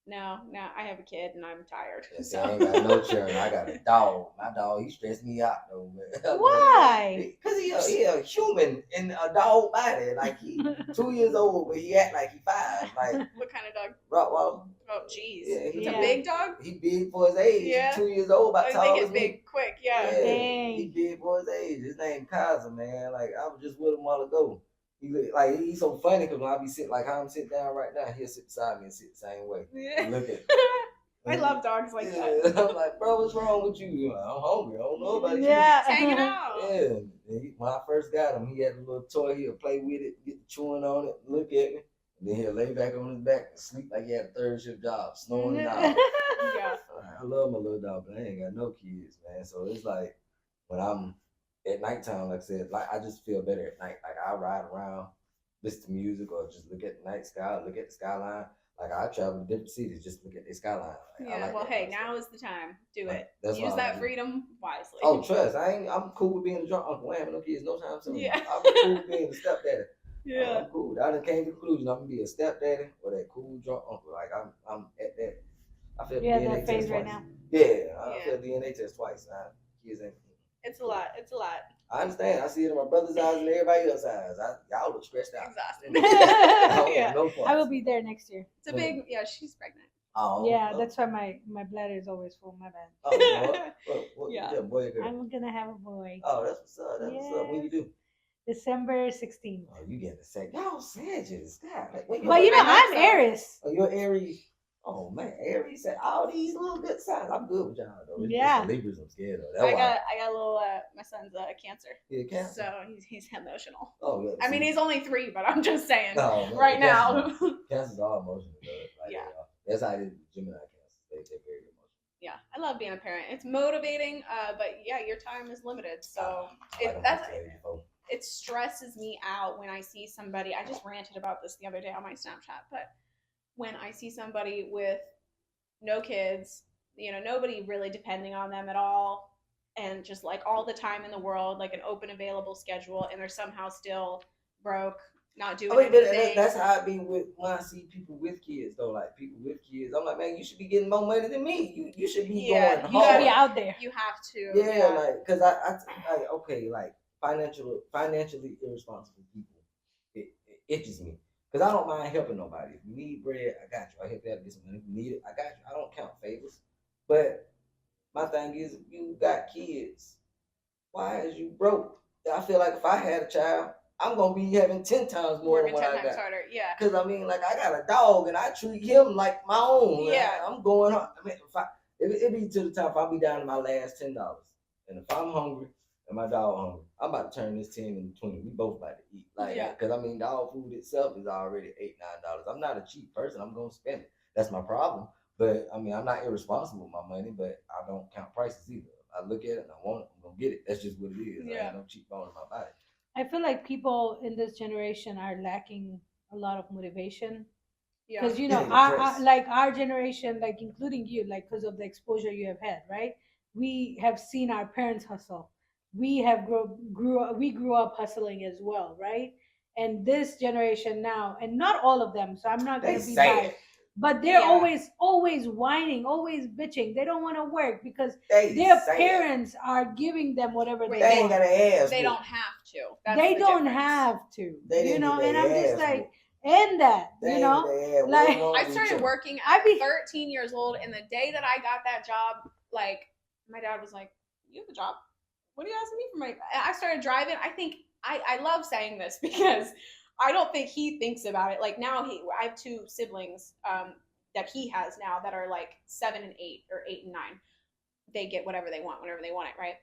no, I have a kid and I'm tired. Yeah, see, So. I ain't got no children. I got a dog. My dog, he stressed me out though, man. Why? Because he a human in a dog body. Like he 2 years old, but he act like he 5. Like What kind of dog? Rottweiler. Oh, jeez. Yeah, It's Yeah. a big dog? He big for his age. Yeah. He 2 years old, about They tall get as me. big quick, yeah. Dang. He big for his age. His name Kaiser, man. Like I was just with him a while ago. He's so funny because when I be sitting like how I'm sitting down right now, he'll sit beside me and sit the same way. Yeah. Look at. I love dogs like that. Yeah. I'm like, bro, what's wrong with you? He's like, I'm hungry. I don't know about Yeah. Hanging out. you. Yeah. And when I first got him, he had a little toy. He'll play with it, get chewing on it, look at me, and then he'll lay back on his back and sleep like he had a third shift job, snoring it out. Yeah. I love my little dog, but I ain't got no kids, man. So it's like when I'm at nighttime, like I said, like I just feel better at night. Like I ride around, listen to music, or just look at the night sky, look at the skyline. Like I travel to different cities, just look at the skyline. Like, I Yeah, like well, that hey, kind of now stuff. is the time. Do Like, it. that's Use what I that do. freedom wisely. Oh, trust. I'm cool with being a drunk uncle. I ain't having no kids no time soon. Yeah. I'm cool with being a stepdaddy. Yeah. I'm cool. I done came to the conclusion I'm gonna be a stepdaddy or that cool drunk uncle. Like I'm at that. I feel Yeah, DNA that test phase right twice. now. Yeah, I Yeah. feel DNA test twice. Kids ain't. It's a lot. It's a lot. I understand. I see it in my brother's eyes and everybody else's eyes. Y'all look stressed out. Exhausted. I don't Yeah. want no parts. I will be there next year. It's a big, yeah, she's pregnant. Oh, Yeah, oh, that's why my bladder is always full. My bad. Oh, what, Yeah. boy or girl? I'm gonna have a boy. Oh, that's what's up. That's what's up. When you do? December 16th. Oh, you getting the second. Y'all Sagittarius. God, like, when But you know, I hope I'm so. Aries. Oh, you're Aries. Oh man, Aries said all these little good signs. I'm good with y'all though. Yeah. It's the Libras I'm scared of. That's I why. got a little. My son's Cancer, Yeah, Cancer. so he's emotional. Oh yeah. I mean, see. he's only 3, but I'm just saying. No, man, right now. Cancers are emotional. Though. Like, Yeah. That's how it is with Gemini Cancers. They're very emotional. Yeah, I love being a parent. It's motivating, but yeah, your time is limited. So I like that's them to tell you, folks. it stresses me out when I see somebody. I just ranted about this the other day on my Snapchat, but when I see somebody with no kids, nobody really depending on them at all, and just like all the time in the world, like an open available schedule, and they're somehow still broke, not doing I mean, but anything. that's how I be with when I see people with kids though. Like people with kids, I'm like, man, you should be getting more money than me. You should be Yeah, going You hard. should be out there. You have to. Yeah, like, cause I like, okay, like financially irresponsible people, it itches me. Cause I don't mind helping nobody. If you need bread, I got you. I help you out to get some money. If you need it, I got you. I don't count favors. But my thing is, if you got kids, why is you broke? I feel like if I had a child, I'm gonna be having 10 times more than Working what 10 I times got. harder. Yeah. Cause I mean, like I got a dog and I treat him like my own. Yeah. I'm going on. I mean, it be to the time if I be down to my last $10, and if I'm hungry, and my dog hungry. I'm about to turn this 10 into 20. We both about to eat. Like, Yeah. because I mean, dog food itself is already $8, $9. I'm not a cheap person. I'm going to spend it. That's my problem. But I mean, I'm not irresponsible with my money, but I don't count prices either. I look at it and I want it, I'm going to get it. That's just what it is. I Yeah. ain't no cheap bone in my body. I feel like people in this generation are lacking a lot of motivation Yeah. because you know Getting our depressed. like our generation, like including you, like because of the exposure you have had, right? We have seen our parents hustle. We have grew up hustling as well, right? And this generation now, and not all of them, so I'm not They gonna be say biased, it. but they're Yeah. always whining, always bitching. They don't want to work because They their say it. parents are giving them whatever Right, they They ain't want. got an ass. They whoop. don't have to. That's They the don't difference. have to, They you didn't know. get And their I'm just ass like, whooped. end that, They you ain't know, get their ass. What like wrong I with started you? working I at be 13 years old, and the day that I got that job, like my dad was like, "You have a job? What are you asking me for money?" And I started driving. I think I love saying this because I don't think he thinks about it. Like now, I have two siblings that he has now that are like 7 and 8 or 8 and 9. They get whatever they want whenever they want it, right?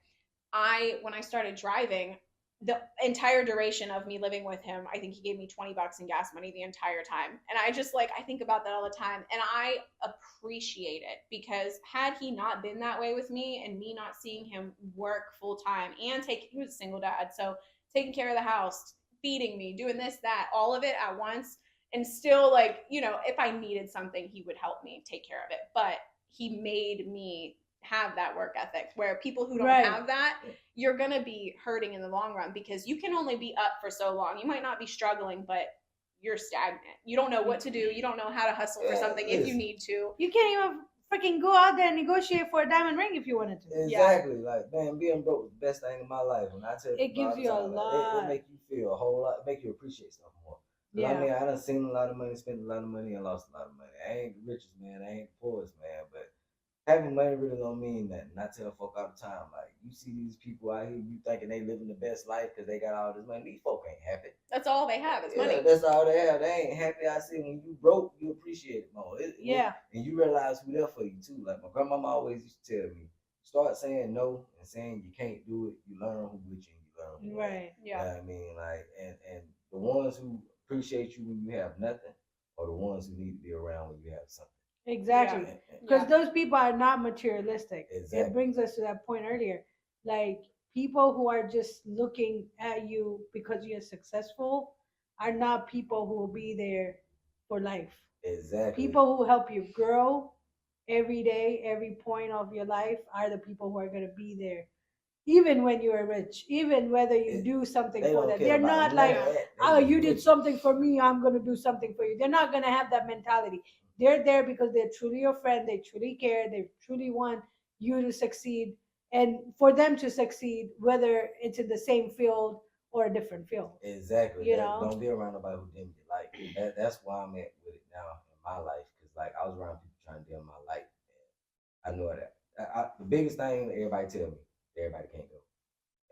When I started driving, the entire duration of me living with him, I think he gave me $20 in gas money the entire time. And I just like I think about that all the time, and I appreciate it because had he not been that way with me and me not seeing him work full time and he was a single dad, so taking care of the house, feeding me, doing this, that, all of it at once, and still like, if I needed something, he would help me take care of it. But he made me have that work ethic where people who don't right. have that, you're going to be hurting in the long run because you can only be up for so long. You might not be struggling, but you're stagnant. You don't know what to do. You don't know how to hustle for something if you need to. You can't even freaking go out there and negotiate for a diamond ring if you wanted to. Exactly. Like, man, being broke was the best thing in my life. When I tell It people all gives the you a time, like, lot. it make you feel a whole lot, make you appreciate stuff more. 'Cause I Yeah. mean, I done seen a lot of money, spent a lot of money, and lost a lot of money. I ain't the richest man, I ain't the poorest man, but having money really don't mean nothing. I tell folk all the time, like, you see these people out here, you thinking they living the best life because they got all this money. These folk ain't happy. That's all they have. It's money. That's all they have. They ain't happy. I see when you broke, you appreciate it more. Yeah. And you realize who there for you too. Like my grandmama always used to tell me, start saying no and saying you can't do it. You learn who with you and you learn who ain't. Right. Yeah. You know what I mean? Like, and the ones who appreciate you when you have nothing are the ones who need to be around when you have something. Exactly. Yeah. Because Yeah. those people are not materialistic. Exactly. It brings us to that point earlier. Like people who are just looking at you because you're successful are not people who will be there for life. Exactly. People who help you grow every day, every point of your life are the people who are going to be there. Even when you are rich, even whether you do something They for don't them, care they're about not none like, of that. They oh, just you did rich. something for me, I'm going to do something for you. They're not going to have that mentality. They're there because they're truly your friend, they truly care, they truly want you to succeed, and for them to succeed, whether it's in the same field or a different field. Exactly. You know? Don't be around nobody who dim your light. That's why I'm at with it now in my life. Cause like I was around people trying to dim my light. I know that. The biggest thing everybody tell me, everybody can't go,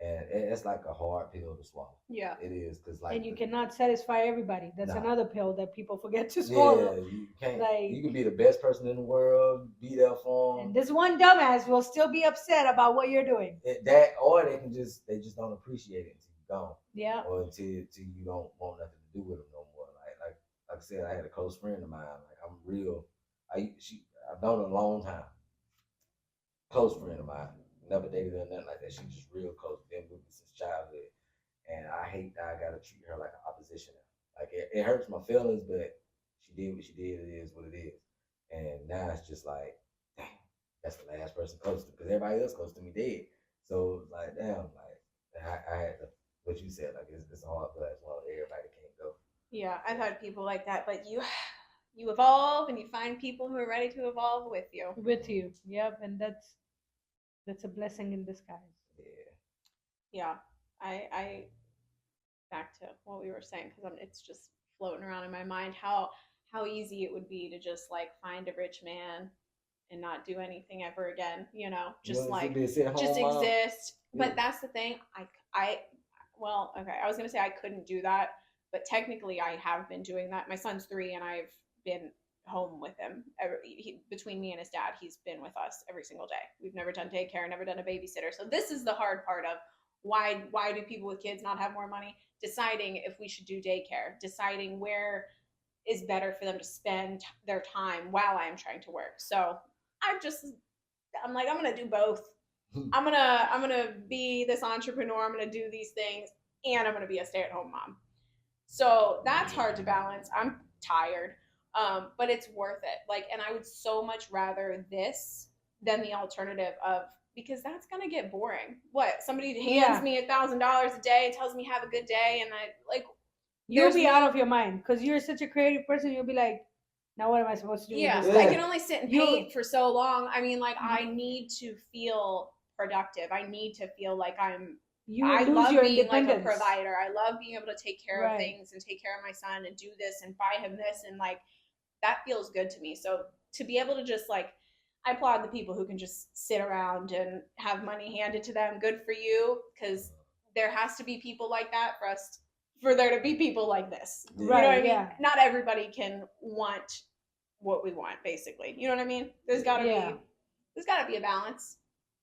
and it's like a hard pill to swallow. Yeah. It is, cause like And you cannot satisfy everybody. That's Nah. another pill that people forget to yeah, swallow. you can't. Like- You can be the best person in the world, be there for them. And this one dumbass will still be upset about what you're doing. That or they just don't appreciate it until you're gone. Yeah. Or until you don't want nothing to do with them no more. Like I said, I had a close friend of mine. Like I'm real. I've known her a long time. Close friend of mine. Never dated her, nothing like that. She's just real close. Been with me since childhood. And I hate that I gotta treat her like an opposition. Like it hurts my feelings, but she did what she did. It is what it is. And now it's just like, damn, that's the last person close to, because everybody else close to me dead. So it's like, damn, like I had to, what you said, like it's hard, but it's one everybody can't go. Yeah, I've had people like that, but you evolve and you find people who are ready to evolve with you. With you. Yep. And that's a blessing in disguise. Yeah. Yeah. I back to what we were saying because it's just floating around in my mind how easy it would be to just like find a rich man and not do anything ever again, just like just exist. But that's the thing. Well, okay, I was gonna say I couldn't do that, but technically I have been doing that. My son's 3 and I've been home with him between me and his dad. He's been with us every single day. We've never done daycare, never done a babysitter. So this is the hard part of Why do people with kids not have more money? Deciding if we should do daycare, deciding where is better for them to spend their time while I am trying to work. So I'm like, I'm gonna do both. I'm gonna be this entrepreneur. I'm gonna do these things, and I'm gonna be a stay-at-home mom. So that's hard to balance. I'm tired, but it's worth it. Like, and I would so much rather this than the alternative of, because that's gonna get boring. What, somebody hands me $1,000 a day, tells me have a good day, and I like, you'll be out of your mind because you're such a creative person. You'll be like, now what am I supposed to do? Yeah, with this I time? can only sit and paint for so long. I mean, like, I need to feel productive. I need to feel like I love being like a provider. I love being able to take care of things and take care of my son and do this and buy him this, and like that feels good to me. So to be able to just like, I applaud the people who can just sit around and have money handed to them. Good for you, because there has to be people like that for there to be people like this. You know what I mean? Not everybody can want what we want, basically. You know what I mean? There's gotta be a balance.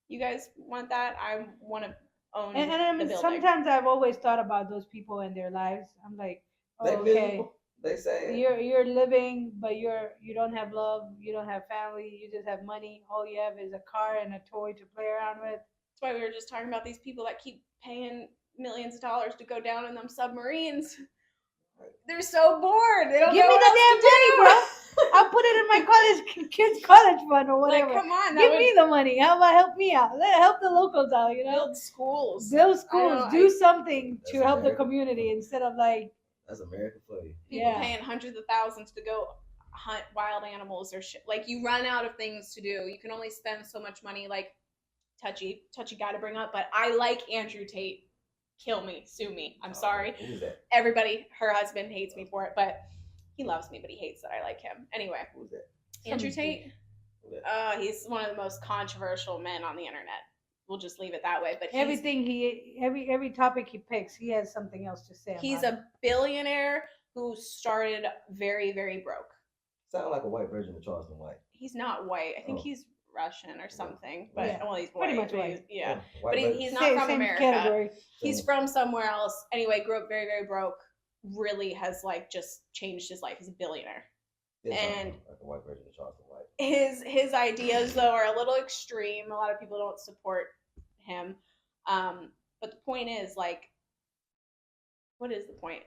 You guys want that? I want to own and I mean, sometimes I've always thought about those people in their lives. I'm like, oh, okay, they say you're living, but you don't have love, you don't have family, you just have money. All you have is a car and a toy to play around with. That's why we were just talking about these people that keep paying millions of dollars to go down in them submarines. They're so bored. They don't give know me what the damn money, bro. I'll put it in my kids' college fund or whatever. Like, come on, give me the money. How about help me out? Help the locals out. You know, build schools. Do something to help the community instead of like. That's America for you. People paying hundreds of thousands to go hunt wild animals or shit. Like, you run out of things to do. You can only spend so much money. Like, touchy guy to bring up, but I like Andrew Tate. Kill me, sue me. I'm sorry. Who's that? Everybody, her husband hates me for it, but he loves me, but he hates that I like him. Anyway. Who's that? Andrew Tate? He's one of the most controversial men on the internet. We'll just leave it that way. But every topic he picks, he has something else to say. He's a billionaire who started very, very broke. Sound like a white version of Charleston White. He's not white. I think he's Russian or something, but well, he's pretty much white. But he's not from America. Category. He's from somewhere else. Anyway, grew up very, very broke. Really has like just changed his life. He's a billionaire. And like a white version of Charleston White. His ideas though are a little extreme. A lot of people don't support him. But the point is, like, what is the point?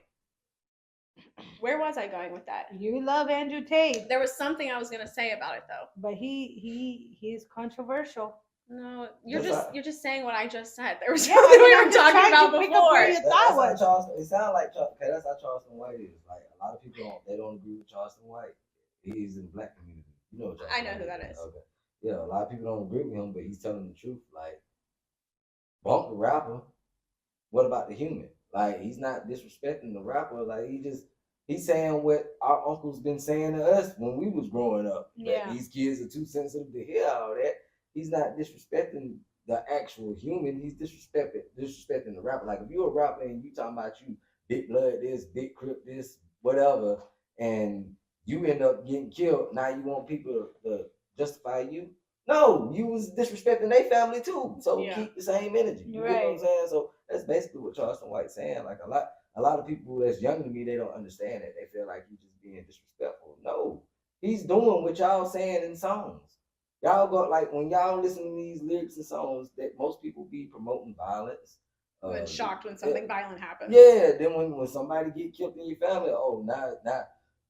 Where was I going with that? You love Andrew Tate. There was something I was gonna say about it though. But he is controversial. No, you're just saying what I just said. There was something we were talking about before. It sounds like that's how Charleston White is. Like, a lot of people don't agree with Charleston White. He's in the black community. You know I know who that is. Okay. Yeah, a lot of people don't agree with him, but he's telling the truth. Like, bump the rapper. What about the human? Like, he's not disrespecting the rapper. Like, he's saying what our uncles been saying to us when we was growing up. That these kids are too sensitive to hear all that. He's not disrespecting the actual human. He's disrespecting the rapper. Like, if you're a rapper and you talking about you big blood this, big crip this, whatever, and you end up getting killed, now you want people to justify you? No, you was disrespecting their family too. So keep the same energy. You know what I'm saying? So that's basically what Charleston White's saying. Like, a lot of people that's younger than me, they don't understand it. They feel like he's just being disrespectful. No, he's doing what y'all saying in songs. Y'all go, like, when y'all listen to these lyrics and songs, that most people be promoting violence. Shocked when something violent happens. Yeah, then when somebody get killed in your family, oh, now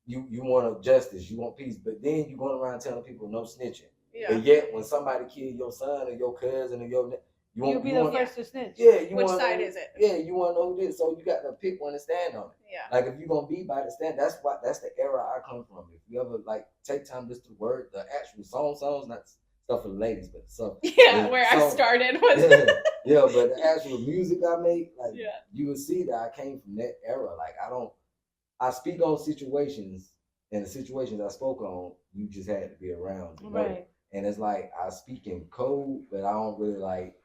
you want justice, you want peace, but then you going around telling people no snitching. Yeah. But yet when somebody kill your son or your cousin or you'll be the first to snitch. Yeah, which side is it? Yeah, you want to know who this. So you got to pick one and stand on it. Yeah. Like, if you're gonna be by the stand, that's the era I come from. If you ever like take time to listen to the actual songs, not stuff for the ladies, but stuff. Yeah, where I started was. Yeah, but the actual music I make, like, you will see that I came from that era. Like, I speak on situations, and the situations I spoke on, you just had to be around to know. And it's like, I speak in code, but I don't really like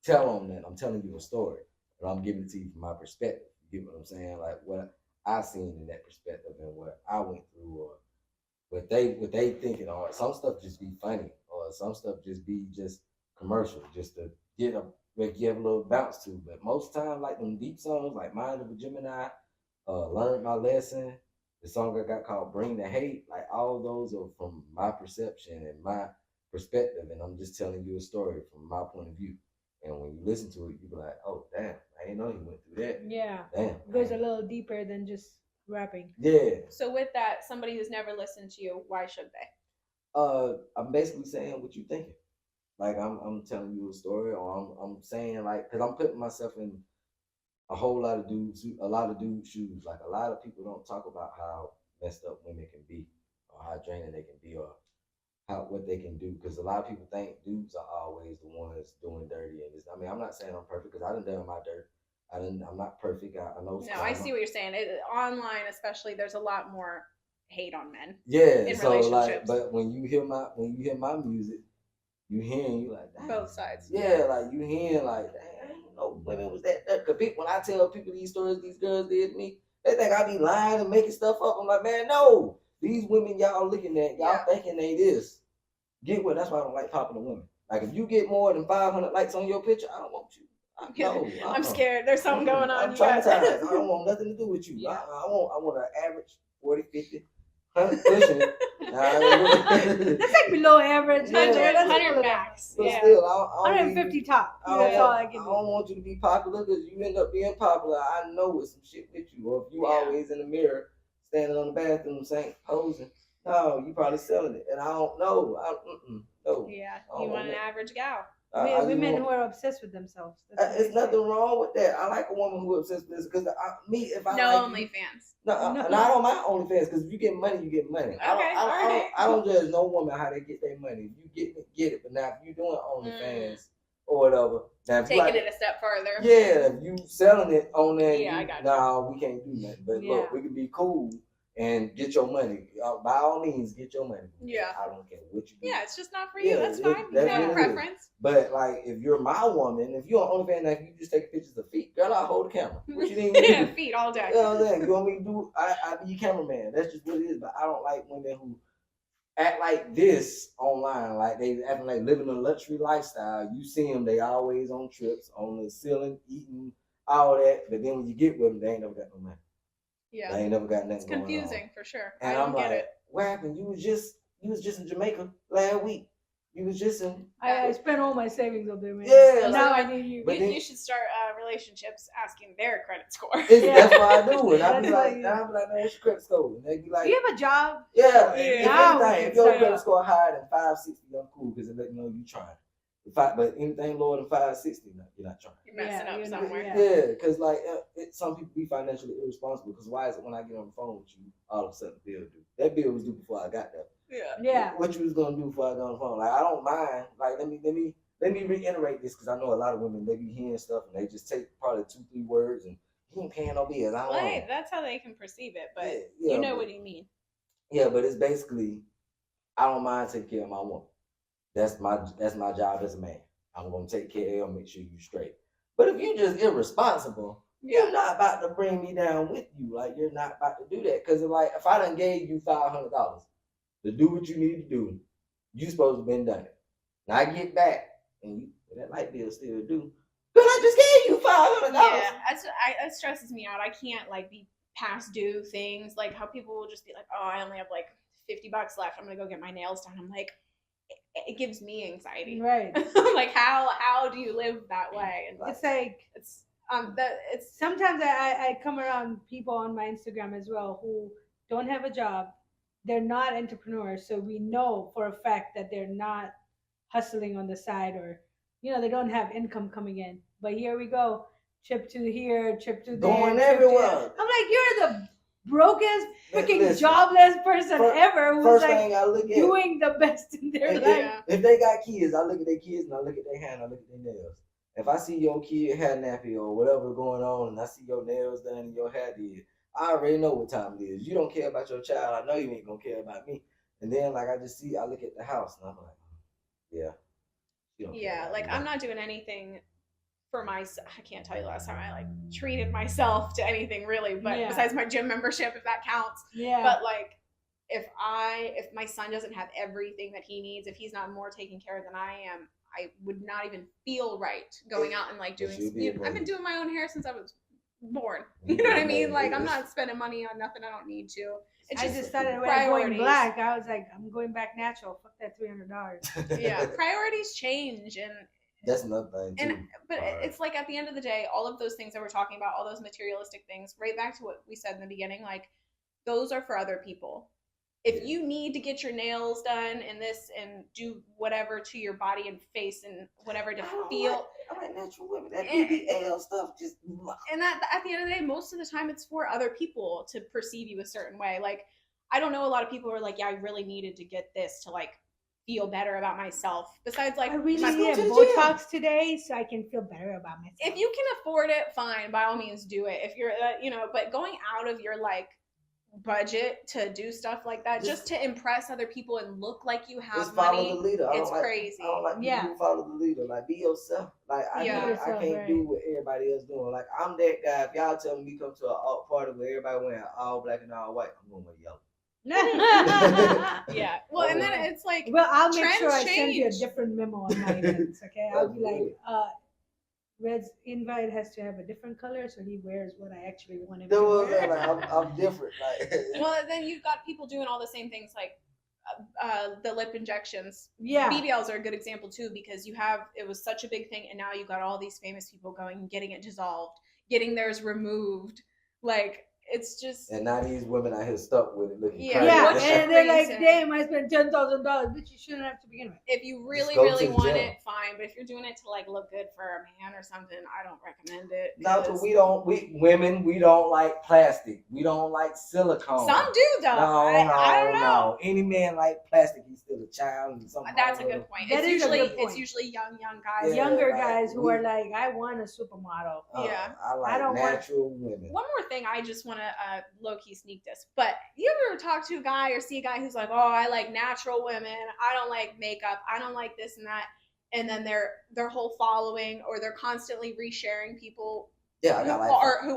tell them that I'm telling you a story, but I'm giving it to you from my perspective. You get what I'm saying? Like, what I seen in that perspective and what I went through, or what they thinking, or some stuff just be funny, or some stuff just be commercial, just to get make you have a little bounce to. But most time, like them deep songs, like Mind of a Gemini, Learned My Lesson, the song I got called Bring the Hate, like all those are from my perception and my perspective, and I'm just telling you a story from my point of view. And when you listen to it, you be like, oh damn, I didn't know you went through that. Yeah. Damn. It goes a little deeper than just rapping. Yeah. So with that, somebody who's never listened to you, why should they? I'm basically saying what you thinking. Like I'm telling you a story, or I'm saying like, cause I'm putting myself in a lot of dudes' shoes. Like a lot of people don't talk about how messed up women can be, or how draining they can be, or how what they can do. Because a lot of people think dudes are always the ones doing dirty. And I mean, I'm not saying I'm perfect because I done my dirt. I'm not perfect. I know. No, I see what you're saying. Online, especially, there's a lot more hate on men. Yeah. In So like, relationships. but when you hear my music, you hearing you like dang. Both sides. Yeah, like you hearing like dang, I didn't know women was that. Cause when I tell people these stories, these girls did to me, they think I be lying and making stuff up. I'm like, man, no. These women y'all looking at, y'all thinking they this. Get what? That's why I don't like popular women. Like if you get more than 500 likes on your picture, I don't want you. I'm scared. There's something going on. I'm traumatized. I don't want nothing to do with you. Yeah. I want an average 40, 50, 100 pushing it. That's like below average. Yeah. 100 max. But Yeah. still, I don't 150 top. I That's all I I can do. don't want you to be popular because you end up being popular. I know it's some shit with you. Or if you always in the mirror, standing on the bathroom sink, posing. No, you probably selling it. And I don't know. No. Yeah. You want an average gal. Women who are obsessed with themselves. It's nothing wrong with that. I like a woman who obsessed with this because if I no like OnlyFans. No, not on my OnlyFans because if you get money, you get money. Okay, I don't judge no woman how they get their money. If you get it. But now if you doing OnlyFans or whatever, now if taking it a step further. Yeah, if you selling it on there, I got nah, we can't do nothing. But look, we can be cool and get your money. By all means, get your money. Yeah. I don't care what you do. Yeah, it's just not for you. That's fine. You have a preference. But like, if you're my woman, if you're on OnlyFans, if you just take pictures of feet, girl, I'll hold the camera. What you need me to do? Feet all day. You know what I'm saying? You want me to do? I be your cameraman. That's just what it is. But I don't like women who act like this online, like they acting like living a luxury lifestyle. You see them, they always on trips, on the ceiling, eating all that. But then when you get with them, they ain't never got no money. Yeah, they ain't never got nothing. It's confusing for sure. And I don't I'm get like, it. what happened? You was just in Jamaica last week. You was just in. I spent all my savings on there, man. Yeah. Now I need you. But you should start relationships asking their credit score. That's what I do. And I be like, man, what's your credit score? And they be like, do you have a job? Yeah. If your credit up. score higher than 560, I'm cool because it let you know you trying. But anything lower than 560, you're not trying. You're messing up somewhere. Yeah, because like some people be financially irresponsible. Because why is it when I get on the phone with you, all of a sudden the bill due? That bill was due before I got there. Yeah. What you was gonna do before I got on the phone? Like I don't mind. Like let me reiterate this because I know a lot of women they be hearing stuff and they just take probably 2-3 words and he ain't paying no bills. I don't know. That's how they can perceive it, but you know what you mean. Yeah, but it's basically I don't mind taking care of my woman. That's my job as a man. I'm gonna take care of you and make sure you straight. But if you just irresponsible, you're not about to bring me down with you. Like you're not about to do that. Cause if I done gave you $500 to do what you need to do, you supposed to been done it. Now I get back and that light bill still due. But I just gave you $500. Yeah, that stresses me out. I can't like be past due things. Like how people will just be like, oh, I only have like $50 left. I'm gonna go get my nails done. I'm like, it gives me anxiety. Right. Like how do you live that way? And it's like it's sometimes I come around people on my Instagram as well who don't have a job. They're not entrepreneurs, so we know for a fact that they're not hustling on the side or they don't have income coming in. But here we go, trip to here, trip to there, going everywhere. I'm like, you're the brokest freaking jobless person ever who's like doing the best in their life. If they got kids, I look at their kids and I look at their hand, I look at their nails. If I see your kid hair nappy or whatever going on and I see your nails done and your hair did, I already know what time it is. You don't care about your child. I know you ain't gonna care about me. And then like I look at the house and I'm like, yeah. Yeah, like I'm not doing anything for myself. I can't tell you last time I like treated myself to anything really, but besides my gym membership, if that counts. Yeah. But like if my son doesn't have everything that he needs, if he's not more taken care of than I am, I would not even feel right going out and like doing. I've been doing my own hair since I was born. You know what I mean? Like I'm not spending money on nothing I don't need to. I just started going black. I was like, I'm going back natural. Fuck that $300. Yeah, priorities change, and that's another thing too. But it's like at the end of the day, all of those things that we're talking about, all those materialistic things, right back to what we said in the beginning, like those are for other people. If you need to get your nails done and this and do whatever to your body and face and whatever to feel, I like natural women. That BBL stuff just. And that at the end of the day, most of the time, it's for other people to perceive you a certain way. Like I don't know a lot of people who are like, yeah, I really needed to get this to like feel better about myself. Besides, like, I really need Botox today so I can feel better about myself. If you can afford it, fine, by all means, do it. If you're, but going out of your like budget to do stuff like that just to impress other people and look like you have money, follow the leader. It's crazy. I don't like people who follow the leader. Like, be yourself. Like, I can't do what everybody else doing. Like, I'm that guy. If y'all tell me come to a party where everybody wearing all black and all white, I'm going to wear yellow. Yeah. Well, and then it's like, well, I'll make sure I send you a different memo on my events. Okay, I'll be like, Red's invite has to have a different color, so he wears what I actually want him to wear. Like, I'm different. Like. Well, then you've got people doing all the same things, like the lip injections. Yeah, BBLs are a good example too, because it was such a big thing, and now you got all these famous people going and getting it dissolved, getting theirs removed. Like, it's just. And now these women out here stuck with it looking crazy. Yeah, and they're like, damn, I spent $10,000, but you shouldn't have to begin with. If you really want it, fine. But if you're doing it to like look good for a man or something, I don't recommend it. No, but we don't like plastic. We don't like silicone. Some do though. I don't know. Any man like plastic, he's still a child. And that's a good point. It's usually young guys, younger guys who are like, I want a supermodel. Yeah, I don't natural women. One more thing, I just want to low-key sneak this, but you ever talk to a guy or see a guy who's like, oh, I like natural women, I don't like makeup, I don't like this and that, and then their whole following, or they're constantly resharing people who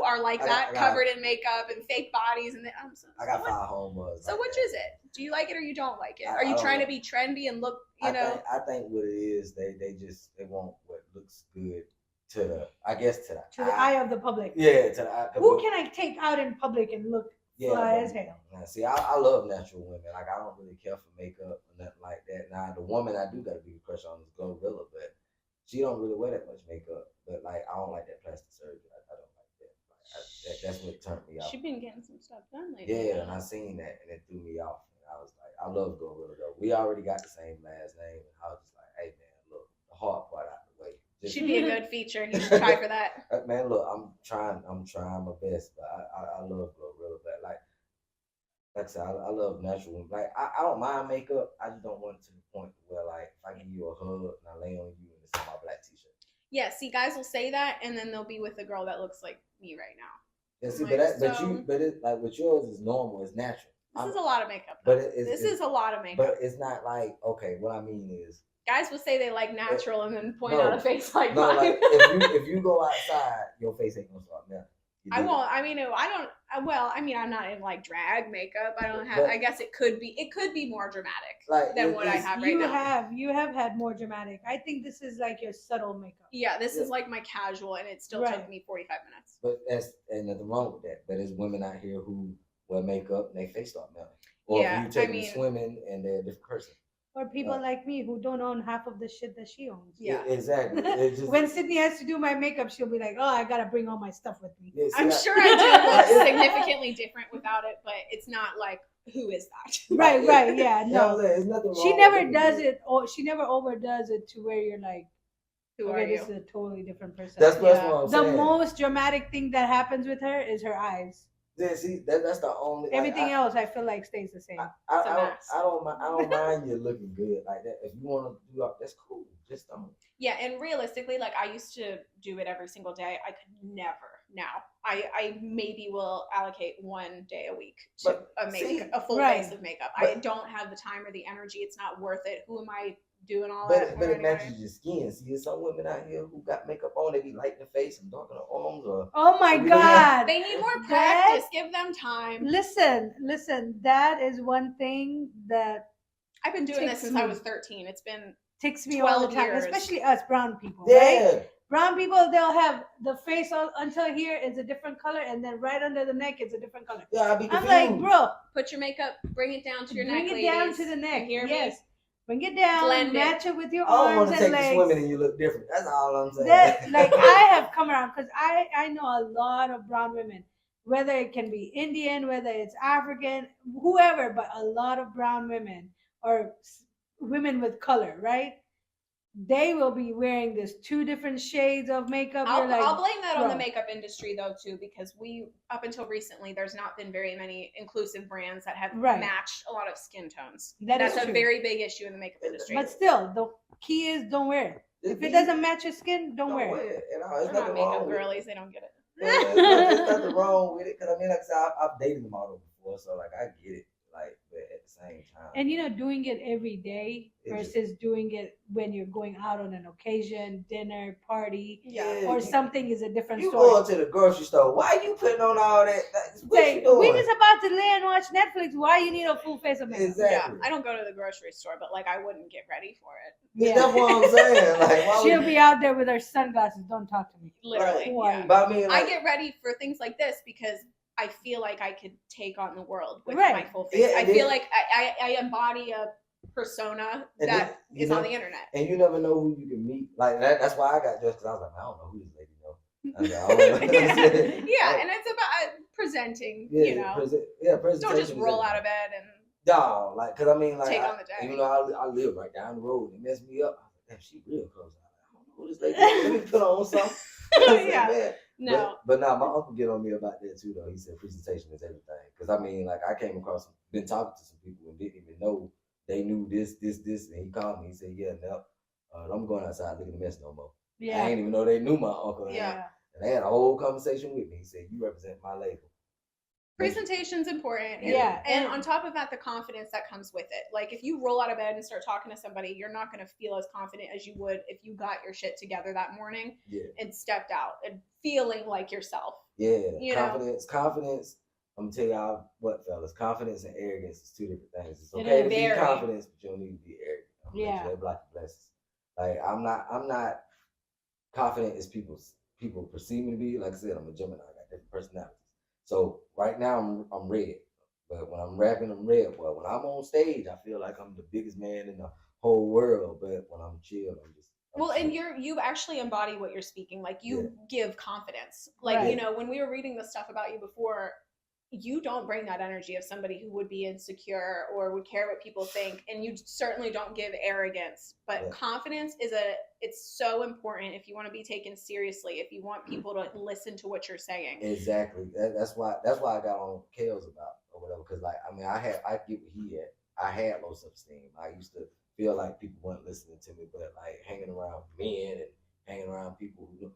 are like that, covered in makeup and fake bodies, and I got 5 homeboys. So which is it? Do you like it or you don't like it? Are you trying to be trendy and look, I think what it is, they want what looks good to the eye of the public. Yeah, to the eye. Who can I take out in public and look fly as hell? See, I love natural women. Like, I don't really care for makeup or nothing like that. Now, the woman I do got a big crush on is Glorilla, but she don't really wear that much makeup. But like, I don't like that plastic surgery. I don't like that. Like, that's what turned me off. She's been getting some stuff done lately. Yeah, and I seen that, and it threw me off. And I was like, I love Glorilla though. We already got the same last name, and I was just like, hey man, look, the hard part out the way. She'd be a good feature. You should try for that. Man, look, I'm trying my best, but I love Glorilla. But like I said, I love natural women. Like, I don't mind makeup. I just don't want it to the point where, like, if I give you a hug and I lay on you and it's on my black t-shirt. Yeah, see, guys will say that, and then they'll be with a girl that looks like me right now. Yeah, see, but it's like, with yours is normal, it's natural. This is a lot of makeup. This is a lot of makeup. But it's not like, okay, what I mean is, guys will say they like natural and then point out a face like mine. Like, if you go outside, your face ain't gonna start melting. I won't. I mean, I don't. Well, I mean, I'm not in like drag makeup. I don't have. But I guess it could be more dramatic than what I have right now. You have had more dramatic. I think this is like your subtle makeup. Yeah, this is like my casual, and it still took me 45 minutes. But ain't nothing wrong with that. But there's women out here who wear makeup and their face start melting. Or if you take them swimming and they're a different person. Or people like me who don't own half of the shit that she owns. Yeah, exactly. When Sydney has to do my makeup, she'll be like, "Oh, I gotta bring all my stuff with me." Yeah, I'm sure I do look significantly different without it, but it's not like, who is that? Right, yeah, no. There's nothing wrong. She never does it, or she never overdoes it to where you're like, "Who are you?" This is a totally different person. That's what I'm saying. The most dramatic thing that happens with her is her eyes. Yeah, see, that's the only. Everything else, I feel like stays the same. I don't mind you looking good like that. If you want to do that, that's cool. Just don't. Yeah, and realistically, like, I used to do it every single day. I could never now. I maybe will allocate 1 day a week to But a full right. face of makeup. But- I don't have the time or the energy. It's not worth it. Who am I doing all But that? it, but it anyway? matches your skin. See, there's some women out here who got makeup on, they be light in the face and dark in the arms, or Oh my You know, God. They need more That- practice. Give them time. Listen. That is one thing that I've been doing this Takes since I me. was 13. It's been ticks me all the 12 time, years. especially us brown people, right? yeah. Brown people, they'll have the face all, until here is a different color, and then right under the neck is a different color. Yeah, I be I'm confused. like, bro, put your makeup, bring it down to your bring neck, it down ladies. to the neck. You hear Yes, me? bring it down, Blend it. match it with your I don't arms want to and take you legs. swimming and you look different. That's all I'm saying. That, like, I have come around because I know a lot of brown women, whether it can be Indian, whether it's African, whoever, but a lot of brown women or women with color, right? They will be wearing this 2 different shades of makeup. You're like, I'll blame that on the bro. makeup industry though too, because we up until recently there's not been very many inclusive brands that have Right. matched a lot of skin tones. That's That's a true. very big issue in the makeup industry. But still, the key is don't wear it. If it doesn't match your skin, don't wear it. You know, there's They're not nothing makeup wrong with it. girlies. They don't get it. There's nothing wrong with it. Because I mean, like I said, I've dated a model before, so like I get it. Like, but at the same time, And doing it every day It just- versus doing it when you're going out on an occasion, dinner, party, yeah, or you- something is a different You story. going to the grocery store? Why you putting on all that? What Say, you doing? we just about to lay and watch Netflix. Why you need a full face of makeup? Exactly. Yeah, I don't go to the grocery store, but like I wouldn't get ready for it. That's what I'm saying. Like, why She'll would be out there with her sunglasses. Don't talk to me. Literally. Right. Yeah. But I mean, I like, get ready for things like this because I feel like I could take on the world with Right. my full face. Yeah, I and feel then- like I embody a persona And that then, is you on know- the internet. and you never know who you can meet. Like that's why I got dressed, because I was like, I don't know who this lady know. I was like, I don't know. Yeah, Like, and it's about presenting, yeah, you know. presentation. Don't just is roll everything. out of bed and No, like, cause I mean, like, take on the day. you know, I live right down the road. It messed me up. I was like, damn, she real close. I don't know who this lady is. Let me put on something. I said, Yeah. man. No. But nah, my uncle get on me about that too, though. He said presentation is everything. Cause I mean, like, I came across, been talking to some people and didn't even know they knew this, and he called me. He said, yeah, now I'm going outside looking a mess no more. I Yeah. ain't even know they knew my uncle. Yeah. And they had a whole conversation with me. He said, you represent my label. Presentation's important. And, Yeah. and on top of that, the confidence that comes with it. Like if you roll out of bed and start talking to somebody, you're not going to feel as confident as you would if you got your shit together that morning Yeah. and stepped out and feeling like yourself. Yeah. You know? Confidence. I'm gonna tell y'all what, fellas. Confidence and arrogance is 2 different things. It's It okay is to be very. confident, but you don't need to be arrogant. I'm gonna Yeah. let you block your blessings. Like I'm not confident as people perceive me to be. Like I said, I'm a Gemini. I got different personalities. So right now I'm red, but when I'm rapping, I'm red. But when I'm on stage, I feel like I'm the biggest man in the whole world. But when I'm chill, I'm Well, and chill. you actually embody what you're speaking. Like you give confidence. Like, Right. you know, when we were reading the stuff about you before, you don't bring that energy of somebody who would be insecure or would care what people think. And you certainly don't give arrogance, but Yeah. confidence it's so important if you want to be taken seriously, if you want people to listen to what you're saying. Exactly. That's why I got on Kales about or whatever. Cause like I mean I get what he had. I had low self-esteem. I used to feel like people weren't listening to me, but like hanging around men and hanging around people who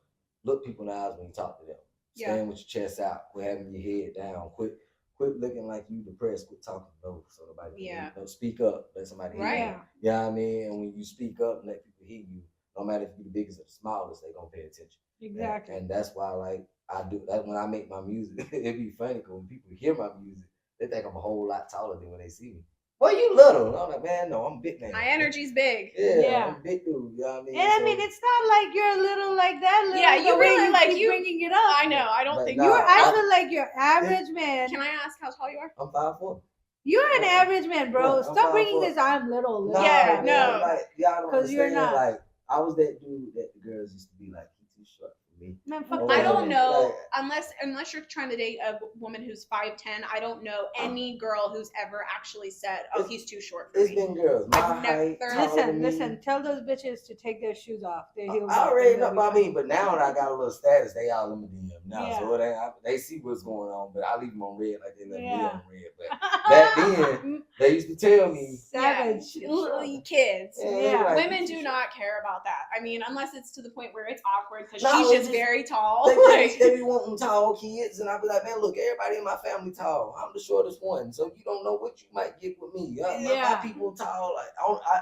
look people in the eyes when you talk to them. Yeah. Stand with your chest out. Quit having your head down. Quit looking like you depressed. Quit talking low so nobody can hear you. Don't speak up. Let somebody hear Right. you. You know what I mean? And when you speak up and let people hear you, no matter if you're the biggest or the smallest, they gonna pay attention. Exactly. And that's why, like, I do that when I make my music. It'd be funny because when people hear my music, they think I'm a whole lot taller than when they see me. Well, you little. And I'm like, man, no, I'm big man. My energy's big. Yeah, I'm a big dude. You know what I mean? And I mean, it's not like you're a little like that. Little Yeah, the you way really, like, keep you- bringing it up. I know. I don't But think nah, I feel like you're average man. Can I ask how tall you are? I'm 5'4". You're an average man, bro. Yeah, I'm Stop bringing 5'4". this. I'm little. Nah, Yeah, man, no. like y'all don't 'Cause you're understand. not. Like I was that dude that the girls used to be like, he too short for me. Man, fuck Oh, I that. don't man, know like- unless you're trying to date a woman who's 5'10". I don't know any girl who's ever actually said, "Oh, he's too short for It's me." been girls. My I've never- height, taller than Listen. me. Tell those bitches to take their shoes off. Their heels I off, already and know they'll be what I fine. mean, but now that I got a little status, they all in my DM now, Yeah. so it ain't, they see what's going on. But I leave them on red like they let me Yeah. on red. But back then, they used to tell me, Savage. Yeah, little kids. yeah, Yeah. like, Women do not care about that. I mean, unless it's to the point where it's awkward because No, she's it's just just- very tall. They be wanting tall kids, and I be like, man, look, everybody in my family tall. I'm the shortest one, so you don't know what you might get with me. My people tall. Like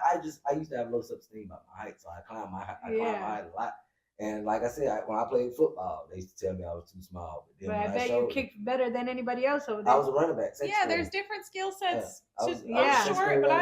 I used to have low self-esteem about my height, so I climbed my height a lot. And like I said, when I played football, they used to tell me I was too small. But then But when I bet you kicked better than anybody else over there. I was a running back. Yeah, there's different skill sets. I I'm was short, but I'm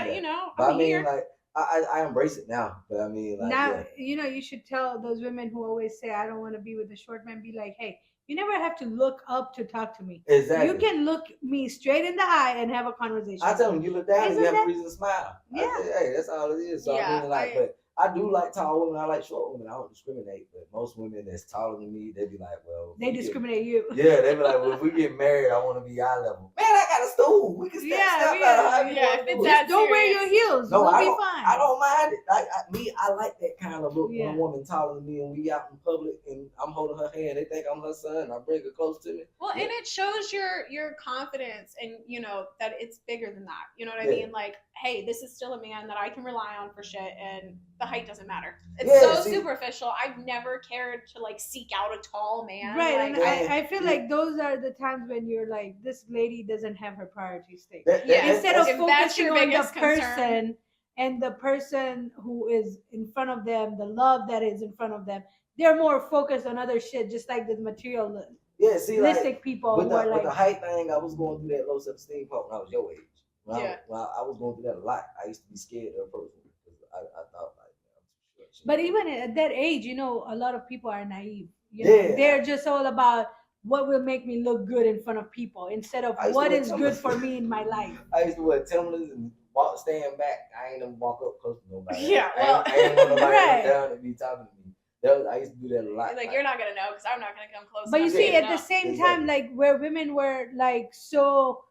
I mean, here. like I embrace it now. But I mean, like now you should tell those women who always say I don't want to be with a short man. Be like, hey, you never have to look up to talk to me. Exactly. You can look me straight in the eye and have a conversation. I tell them you look down and you have that... a reason to smile. Yeah. I say, hey, that's all it is. So I mean, like, but I do like tall women. I like short women. I don't discriminate. But most women that's taller than me, they be like, well, they discriminate you. Yeah, they be like, well, if we get married, I want to be eye level. Man, I got a stool. We can step out. Just don't wear your heels. No, we'll I be don't. fine. I don't mind it. I like that kind of look. When a woman taller than me and we out in public and I'm holding her hand, they think I'm her son. I bring her close to me. Well, and it shows your confidence, and that it's bigger than that. You know what I mean? Like, hey, this is still a man that I can rely on for shit, and the height doesn't matter. It's superficial. I've never cared to like seek out a tall man. Right. Like, and I feel like those are the times when you're like, this lady doesn't have her priorities straight. Instead of focusing on the person and the person who is in front of them, the love that is in front of them, they're more focused on other shit, just like the materialistic people with who are like the height thing. I was going through that low self-esteem part when I was your age. When I was going through that a lot. I used to be scared of a person because I thought like, I'm too short. But even at that age, a lot of people are naive. They're just all about what will make me look good in front of people instead of what is good for me in my life. I used to wear Timberlands and stand back. I ain't even walk up close to nobody. Yeah, I ain't want nobody to look down and be talking to me. I used to do that a lot. Like, you're not gonna know because I'm not gonna come close. But you see, at the same time, like where women were like so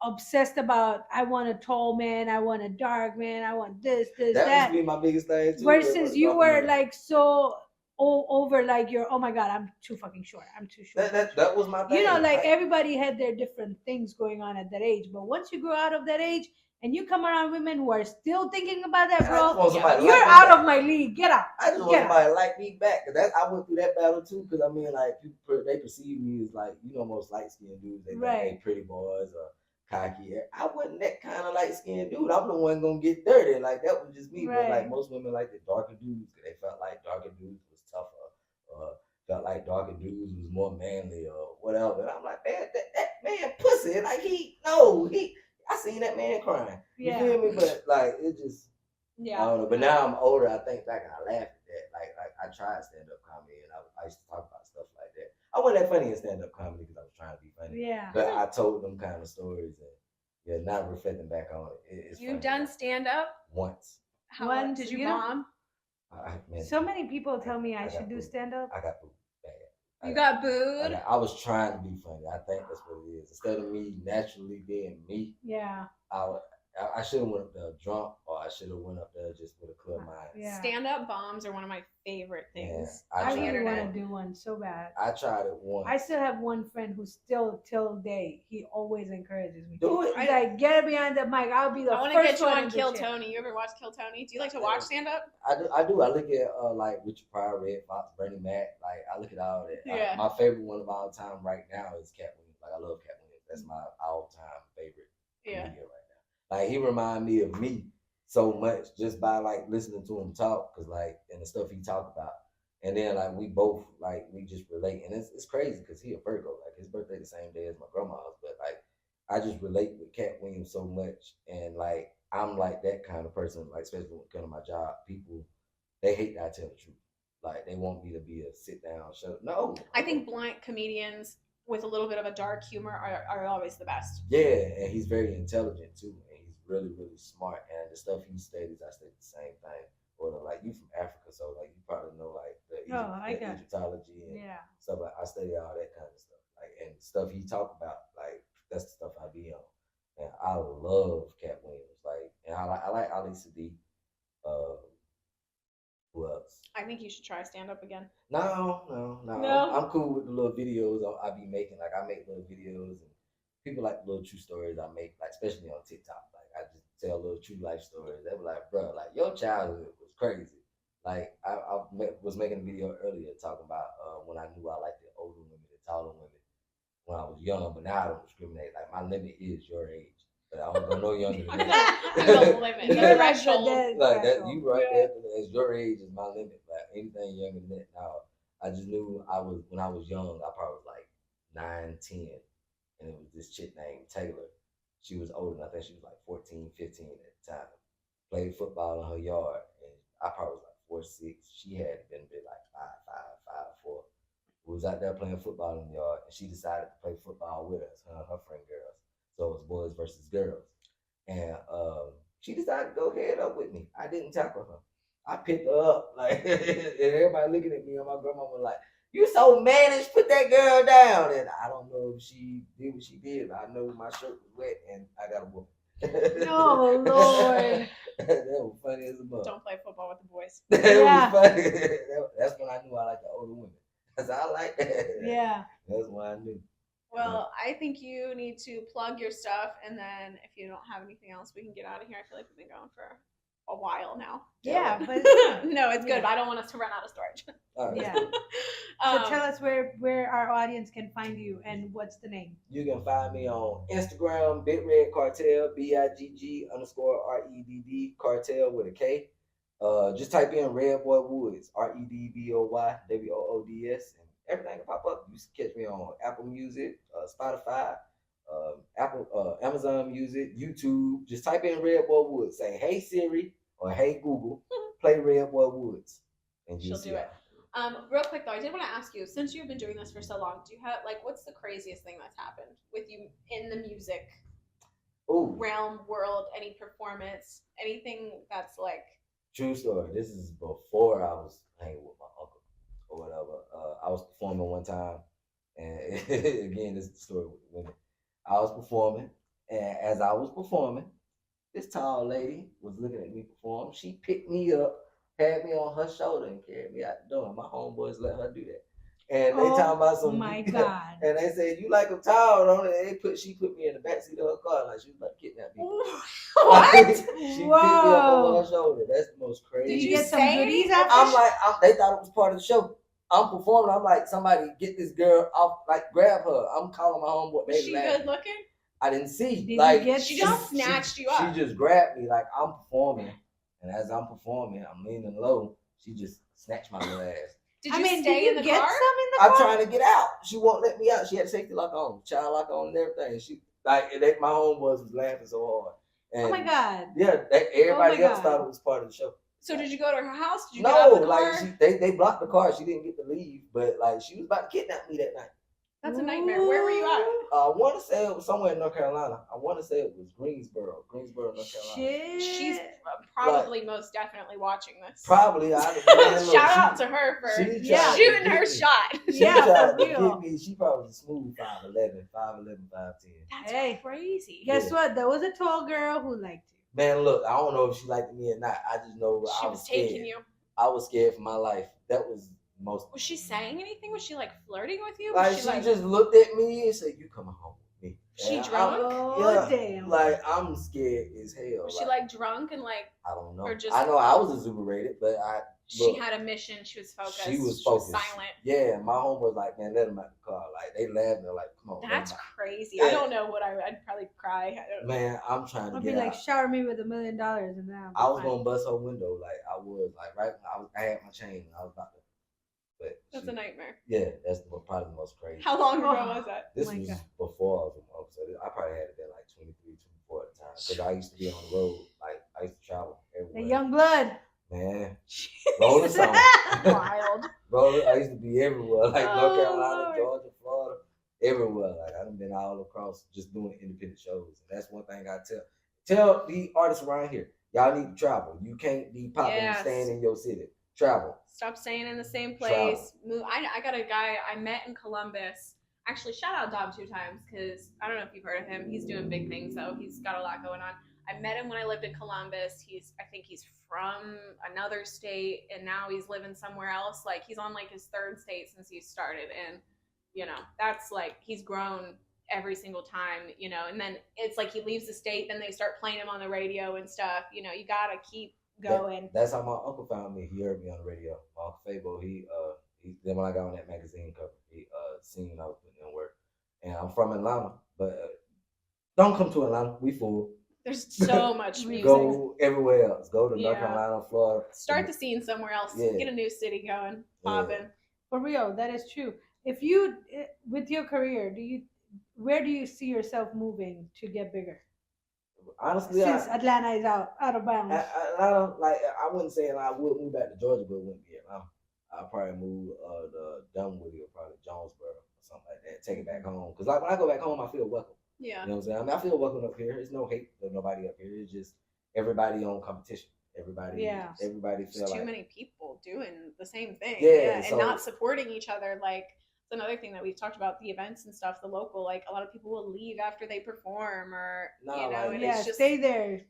obsessed about, I want a tall man, I want a dark man, I want this, that. That used to be my biggest thing too. Versus you were like so over like you're, oh my god, I'm too fucking short. I'm too short. That was my thing. Like everybody had their different things going on at that age. But once you grow out of that age and you come around women who are still thinking about that, bro, you're out of my league. Get out. I just want somebody to like me back. Cause I went through that battle too. Cause I mean, like they perceive me as like, most light skinned dudes. They think they pretty boys or cocky. I wasn't that kind of light skinned dude. I'm the one gonna get dirty. Like that was just me. But like most women like the darker dudes. Cause they felt like darker dudes was tougher. Felt like darker dudes was more manly or whatever. And I'm like, man, that man pussy. Like I seen that man crying. You feel me? But like it just I don't know. But now I'm older, I think back and I laugh at that. Like I tried stand-up comedy and I used to talk about stuff like that. I wasn't that funny in stand-up comedy because I was trying to be funny. Yeah. But I told them kind of stories and now reflecting back on it. It's You've done stand-up? Once. When did you bomb? So many people tell me I should do stand-up. I got booed bad. You got booed? I was trying to be funny. I think that's what it is. Instead of me naturally being me, I should have went up there drunk, or I should have went up there just with a clear mind. Yeah. Stand-up bombs are one of my favorite things. I really want to do one so bad. I tried it once. I still have one friend who still till day he always encourages me. Do it. He's like, get behind the mic. I'll be the first one. I want to get you on Kill Tony. You ever watch Kill Tony? Do you like to watch stand-up? I do. I look at like Richard Pryor, Red Fox, Bernie Mac. Like I look at all that. Yeah. My favorite one of all time right now is Cat Williams. Like I love Cat Williams. That's my all-time favorite comedian right now. Like he remind me of me so much just by like listening to him talk, cause like and the stuff he talk about, and then like we both like we just relate, and it's crazy cause he a Virgo, like his birthday the same day as my grandma's, but like I just relate with Cat Williams so much, and like I'm like that kind of person, like especially when it comes to my job, people they hate that I tell the truth, like they want me to be a sit down, shut up. No, I think blunt comedians with a little bit of a dark humor are always the best. Yeah, and he's very intelligent too. Really, really smart, and the stuff he studies, I study the same thing. Or like you from Africa, so like you probably know like the Egyptology and stuff. Like I study all that kind of stuff. Like and stuff he talk about, like that's the stuff I be on. And I love Cat Williams, like, and I like Ali Sadiq. Who else? I think you should try stand up again. No. I'm cool with the little videos I be making. Like I make little videos and people like little true stories I make, like especially on TikTok. Like I just tell little true life stories. They were like, bro, like your childhood was crazy. Like was making a video earlier talking about when I knew I liked the older women, the taller women when I was young, but now I don't discriminate. Like my limit is your age, but I don't go no younger than that. There's a limit, the You're like threshold. Like that, threshold. you right Yeah. there as your age is my limit. Like anything younger than that. Now I just knew I was when I was young. I probably was like 9, 10, and it was this chick named Taylor. She was older. Than I think she was like 14, 15 at the time. Played football in her yard, and I probably was like 4'6". She had been like 5'5", 5'4". We was out there playing football in the yard, and she decided to play football with us, her and her friend girls. So it was boys versus girls. And she decided to go head up with me. I didn't tackle her. I picked her up, like, and everybody looking at me, and my grandma was like, "You so managed, put that girl down." And I don't know if she did what she did, but I know my shirt was wet, and I got a whooping. Oh, Lord. That was funny as a mug. Don't play football with the boys. That Yeah. was funny. That's when I knew I liked the older women. Cause I like that. Yeah. That's why I knew. Well, I think you need to plug your stuff, and then if you don't have anything else, we can get out of here. I feel like we've been going for a while now. Yeah, but No, it's good. Yeah. But I don't want us to run out of storage. All right. yeah. So tell us where our audience can find you and what's the name. You can find me on Instagram, Big Cartel, BIGG_REDD Cartel with a K. Just type in Red Boy Woods, REDBOYWOODS, and everything will pop up. You can catch me on Apple Music, Spotify, Amazon Music, YouTube. Just type in Red Boy Woods. Say, "Hey Siri" or "Hey Google, play Red Boy Woods," and She'll see do it. Real quick though, I did want to ask you, since you've been doing this for so long, do you have what's the craziest thing that's happened with you in the music Ooh, realm, world, any performance, anything that's like true story. This is before I was hanging with my uncle or whatever. I was performing one time, and again, this is the story with the women. I was performing, and as I was performing, this tall lady was looking at me perform. She picked me up, had me on her shoulder, and carried me out the door. And my homeboys let her do that. And they talking about some. Oh my God. And they said, "You like them tall, don't it?" She put me in the backseat of her car like she was about to kidnap me. what? She picked me up Whoa. on her shoulder. That's the most crazy. Did you you get some say goodies anything? after? They thought it was part of the show. I'm performing. I'm like, somebody get this girl off, like grab her. I'm calling my homeboy. Was They she laughing. good looking? I didn't see. Did you like get She some? just snatched you up. She just grabbed me like I'm performing, and as I'm performing, I'm leaning low. She just snatched my little ass. Did I you mean, stay did in you the get car? some in the I'm car? trying to get out. She won't let me out. She had safety lock on, child lock on, and everything. She like my homeboys was laughing so hard. And Oh my God. yeah, everybody my else God. thought it was part of the show. So did you go to her house? Did you get out No, of the car? like they blocked the car. She didn't get to leave, but like she was about to kidnap me that night. That's a nightmare. Where were you at? I want to say it was somewhere in North Carolina. I want to say it was Greensboro, North Carolina. Shit. She's probably most definitely watching this. Probably. Shout out to her for she Yeah. tried to shooting get her me. shot. She Yeah, tried for to real. get me. She probably was a smooth 5'11", 5'10". That's Hey. crazy. Guess Yeah. what? There was a tall girl who liked you. Man, look, I don't know if she liked me or not. I just know She I was was scared. taking you. I was scared for my life. That was most. Was she saying anything? Was she like flirting with you? Like Was she just looked at me and said, "You coming home with me?" She And drunk? Oh, damn. Like I'm scared as hell. Was she like drunk and like I don't know. or just- I know I was exuberated, but she look, had a mission? She was focused. She was focused. silent. Yeah, my homeboy was like, "Man, let him out the car." Like they laughed. They're like, "Come on." let him That's out." crazy. Yeah. I don't know what I'd probably cry. I don't know. Man, I'm trying to I'll get be like, out. shower me with $1 million and then I was gonna bust her window. Like I was like right. I had my chain. I was about to. But That's a nightmare. Yeah, that's probably the most crazy. How long ago Oh. was that? This my was God. before I was a month, so I probably had been like 23, 24 at the time. Because I used to be on the road, like I used to travel everywhere. The young blood. Man, rolling song. Wild. Bro, I used to be everywhere, like North Oh, Carolina, Lord. Georgia, Florida, everywhere. Like I've been all across just doing independent shows. And that's one thing I tell the artists around here. Y'all need to travel. You can't be popping Yes. and staying in your city. Travel. Stop staying in the same place. Move. I got a guy I met in Columbus. Actually, shout out Dom 2 times because I don't know if you've heard of him. He's doing big things though. He's got a lot going on. I met him when I lived in Columbus. I think he's from another state and now he's living somewhere else. Like he's on like his 3rd state since he started, and you know that's like he's grown every single time. You know, and then it's like he leaves the state, then they start playing him on the radio and stuff. You know, you gotta keep go in. That's how my uncle found me. He heard me on the radio. My uncle Fabo, he then when I got on that magazine cover, he seen I was putting in work. And I'm from Atlanta, but don't come to Atlanta. We full. There's so much music. Go everywhere else. Go to North Yeah. Carolina, Florida. Start the scene somewhere else. Yeah. Get a new city going, popping. For real, that is true. If you, with your career, where do you see yourself moving to get bigger? Honestly, Since Atlanta is out of bounds. Atlanta, like I wouldn't say I would move back to Georgia, but it wouldn't be Atlanta. I'll probably move to Dunwoody or probably Jonesboro or something like that. Take it back home, cause like when I go back home, I feel welcome. Yeah. You know what I'm saying? I mean, I feel welcome up here. There's no hate for nobody up here. It's just everybody on competition. Everybody feel too like many people doing the same thing. Yeah, and so- not supporting each other. Like it's another thing that we've talked about, the events and stuff, the local, like a lot of people will leave after they perform, or No, you know, like- and Yeah, it's just stay there.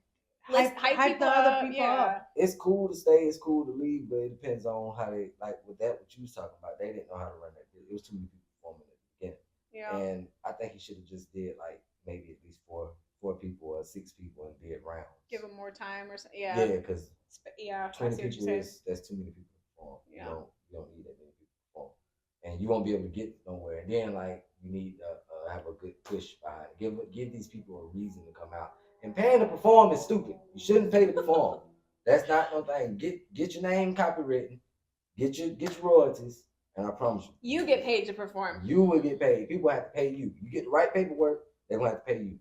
let's Hype hype the people other up, people yeah. up. it's cool to stay, it's cool to leave, but it depends on how they like with that what you was talking about. They didn't know how to run that. It was too many people performing at the beginning. Yeah. And I think he should have just did like maybe at least four people or 6 people and did rounds. Give them more time or something. Yeah, Yeah. because Yeah. I 20 see what people you're saying. that's too many people to perform. Yeah. You don't need that many people to perform, and you won't be able to get nowhere. And then like you need to have a good push behind it. Give these people a reason to come out. And paying to perform is stupid. You shouldn't pay to perform. That's not no thing. Get your name copywritten. Get your royalties, and I promise you, You get paid to perform. you will get paid. People have to pay you. You get the right paperwork, they're gonna have to pay you.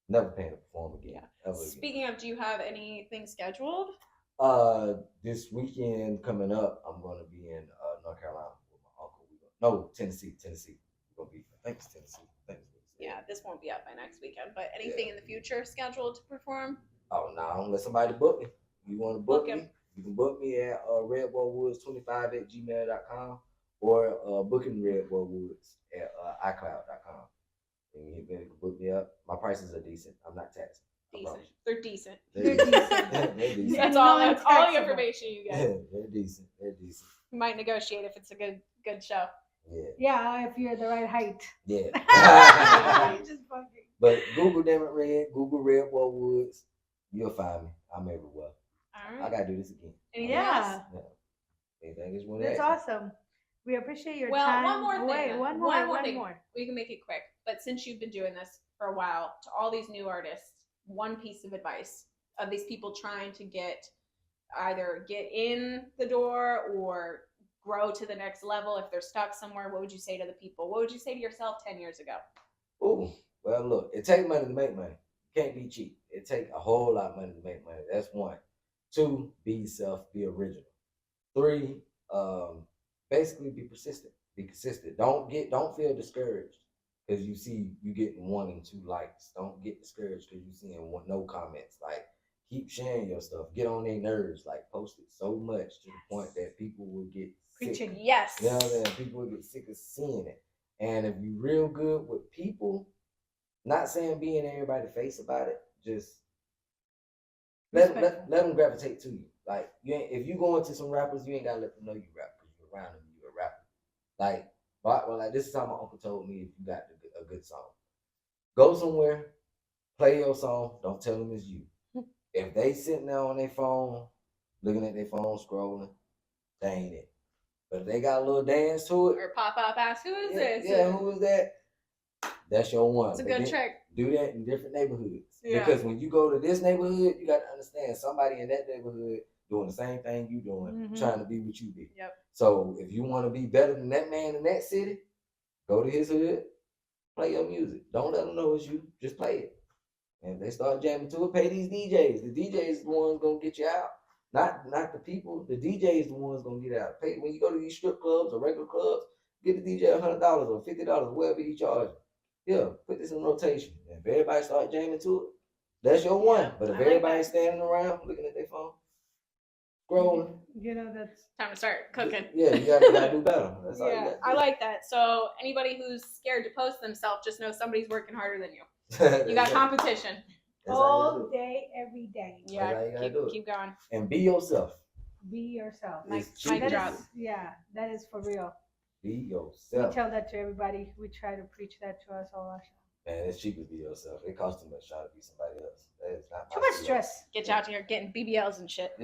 Never paying to perform again. Yeah. Ever again. Speaking of, do you have anything scheduled? This weekend coming up, I'm gonna be in North Carolina with my uncle. No, Tennessee. We're gonna be. I think it's Tennessee. Yeah, this won't be up by next weekend, but anything in the future scheduled to perform? Oh no, let somebody book me. You want to book Book me? him. You can book me at redwallwoods25@gmail.com or bookingredwallwoods at icloud.com. And you can book me up. My prices are decent. I'm not taxed. I Decent. promise you. They're decent. They're They're decent. decent. They're decent. That's all the Non-taxable. information you get. They're decent. They're decent. You might negotiate if it's a good show. Yeah. Yeah, if you're the right height. Yeah. Just fucking. But Google Damn It Red, Google Red Wall Woods, you'll find me. I'm everywhere. All I right. gotta do this again. Anything Yeah. else? Yeah. Anything is one That's awesome. We appreciate your Well, time. one more thing Wait, then. one One more. more thing. We can make it quick. But since you've been doing this for a while, to all these new artists, one piece of advice of these people trying to either get in the door or grow to the next level, if they're stuck somewhere, what would you say to the people? What would you say to yourself 10 years ago? Ooh, well, look, it takes money to make money. You can't be cheap. It takes a whole lot of money to make money. That's one. 2, be yourself, be original. 3, basically be persistent. Be consistent. Don't feel discouraged because you see you getting 1 and 2 likes. Don't get discouraged because you seeing no comments. Like, keep sharing your stuff. Get on their nerves. Like, post it so much to the point that people will get Preaching. sick. Yes. You know what I'm saying? People will get sick of seeing it. And if you real good with people, not saying be in everybody's face about it, just let them gravitate to you. Like, if you go into some rappers, you ain't gotta let them know you rap because you're around them, you're a rapper. Like this is how my uncle told me: if you got a good song, go somewhere, play your song. Don't tell them it's you. If they sitting there on their phone, looking at their phone, scrolling, they ain't it. But if they got a little dance to it, Or pop up, ask, who is this? yeah, who is that? That's your one. It's a But good then trick. do that in different neighborhoods. Yeah. Because when you go to this neighborhood, you got to understand somebody in that neighborhood doing the same thing you doing, Mhm. trying to be what you be. Yep. So if you want to be better than that man in that city, go to his hood, play your music. Don't let them know it's you. Just play it. And if they start jamming to it, pay these DJs. The DJs is the ones gonna get you out. Not the people. The DJs the ones gonna get out. Pay when you go to these strip clubs or regular clubs, get the DJ $100 or $50, whatever he charges. Yeah, put this in rotation. And if everybody start jamming to it, that's your one. But if I like everybody's that. standing around looking at their phone, scrolling, You know, that's Time to start cooking. yeah, you gotta do better. That's all you Yeah, gotta I do. like that. So anybody who's scared to post themselves, just know somebody's working harder than you. That's You got it. competition. That's how you all do it. day, every day. how Yeah, you gotta do it. keep going. And be yourself. Be yourself. Mic It's cheap. That drop. is, yeah, that is for real. Be We yourself. tell that to everybody. We try to preach that to us all our time. Man, it's cheap to be yourself. It costs too much trying to be somebody else. That is not Too my much CEO. stress. Get you out here getting BBLs and shit.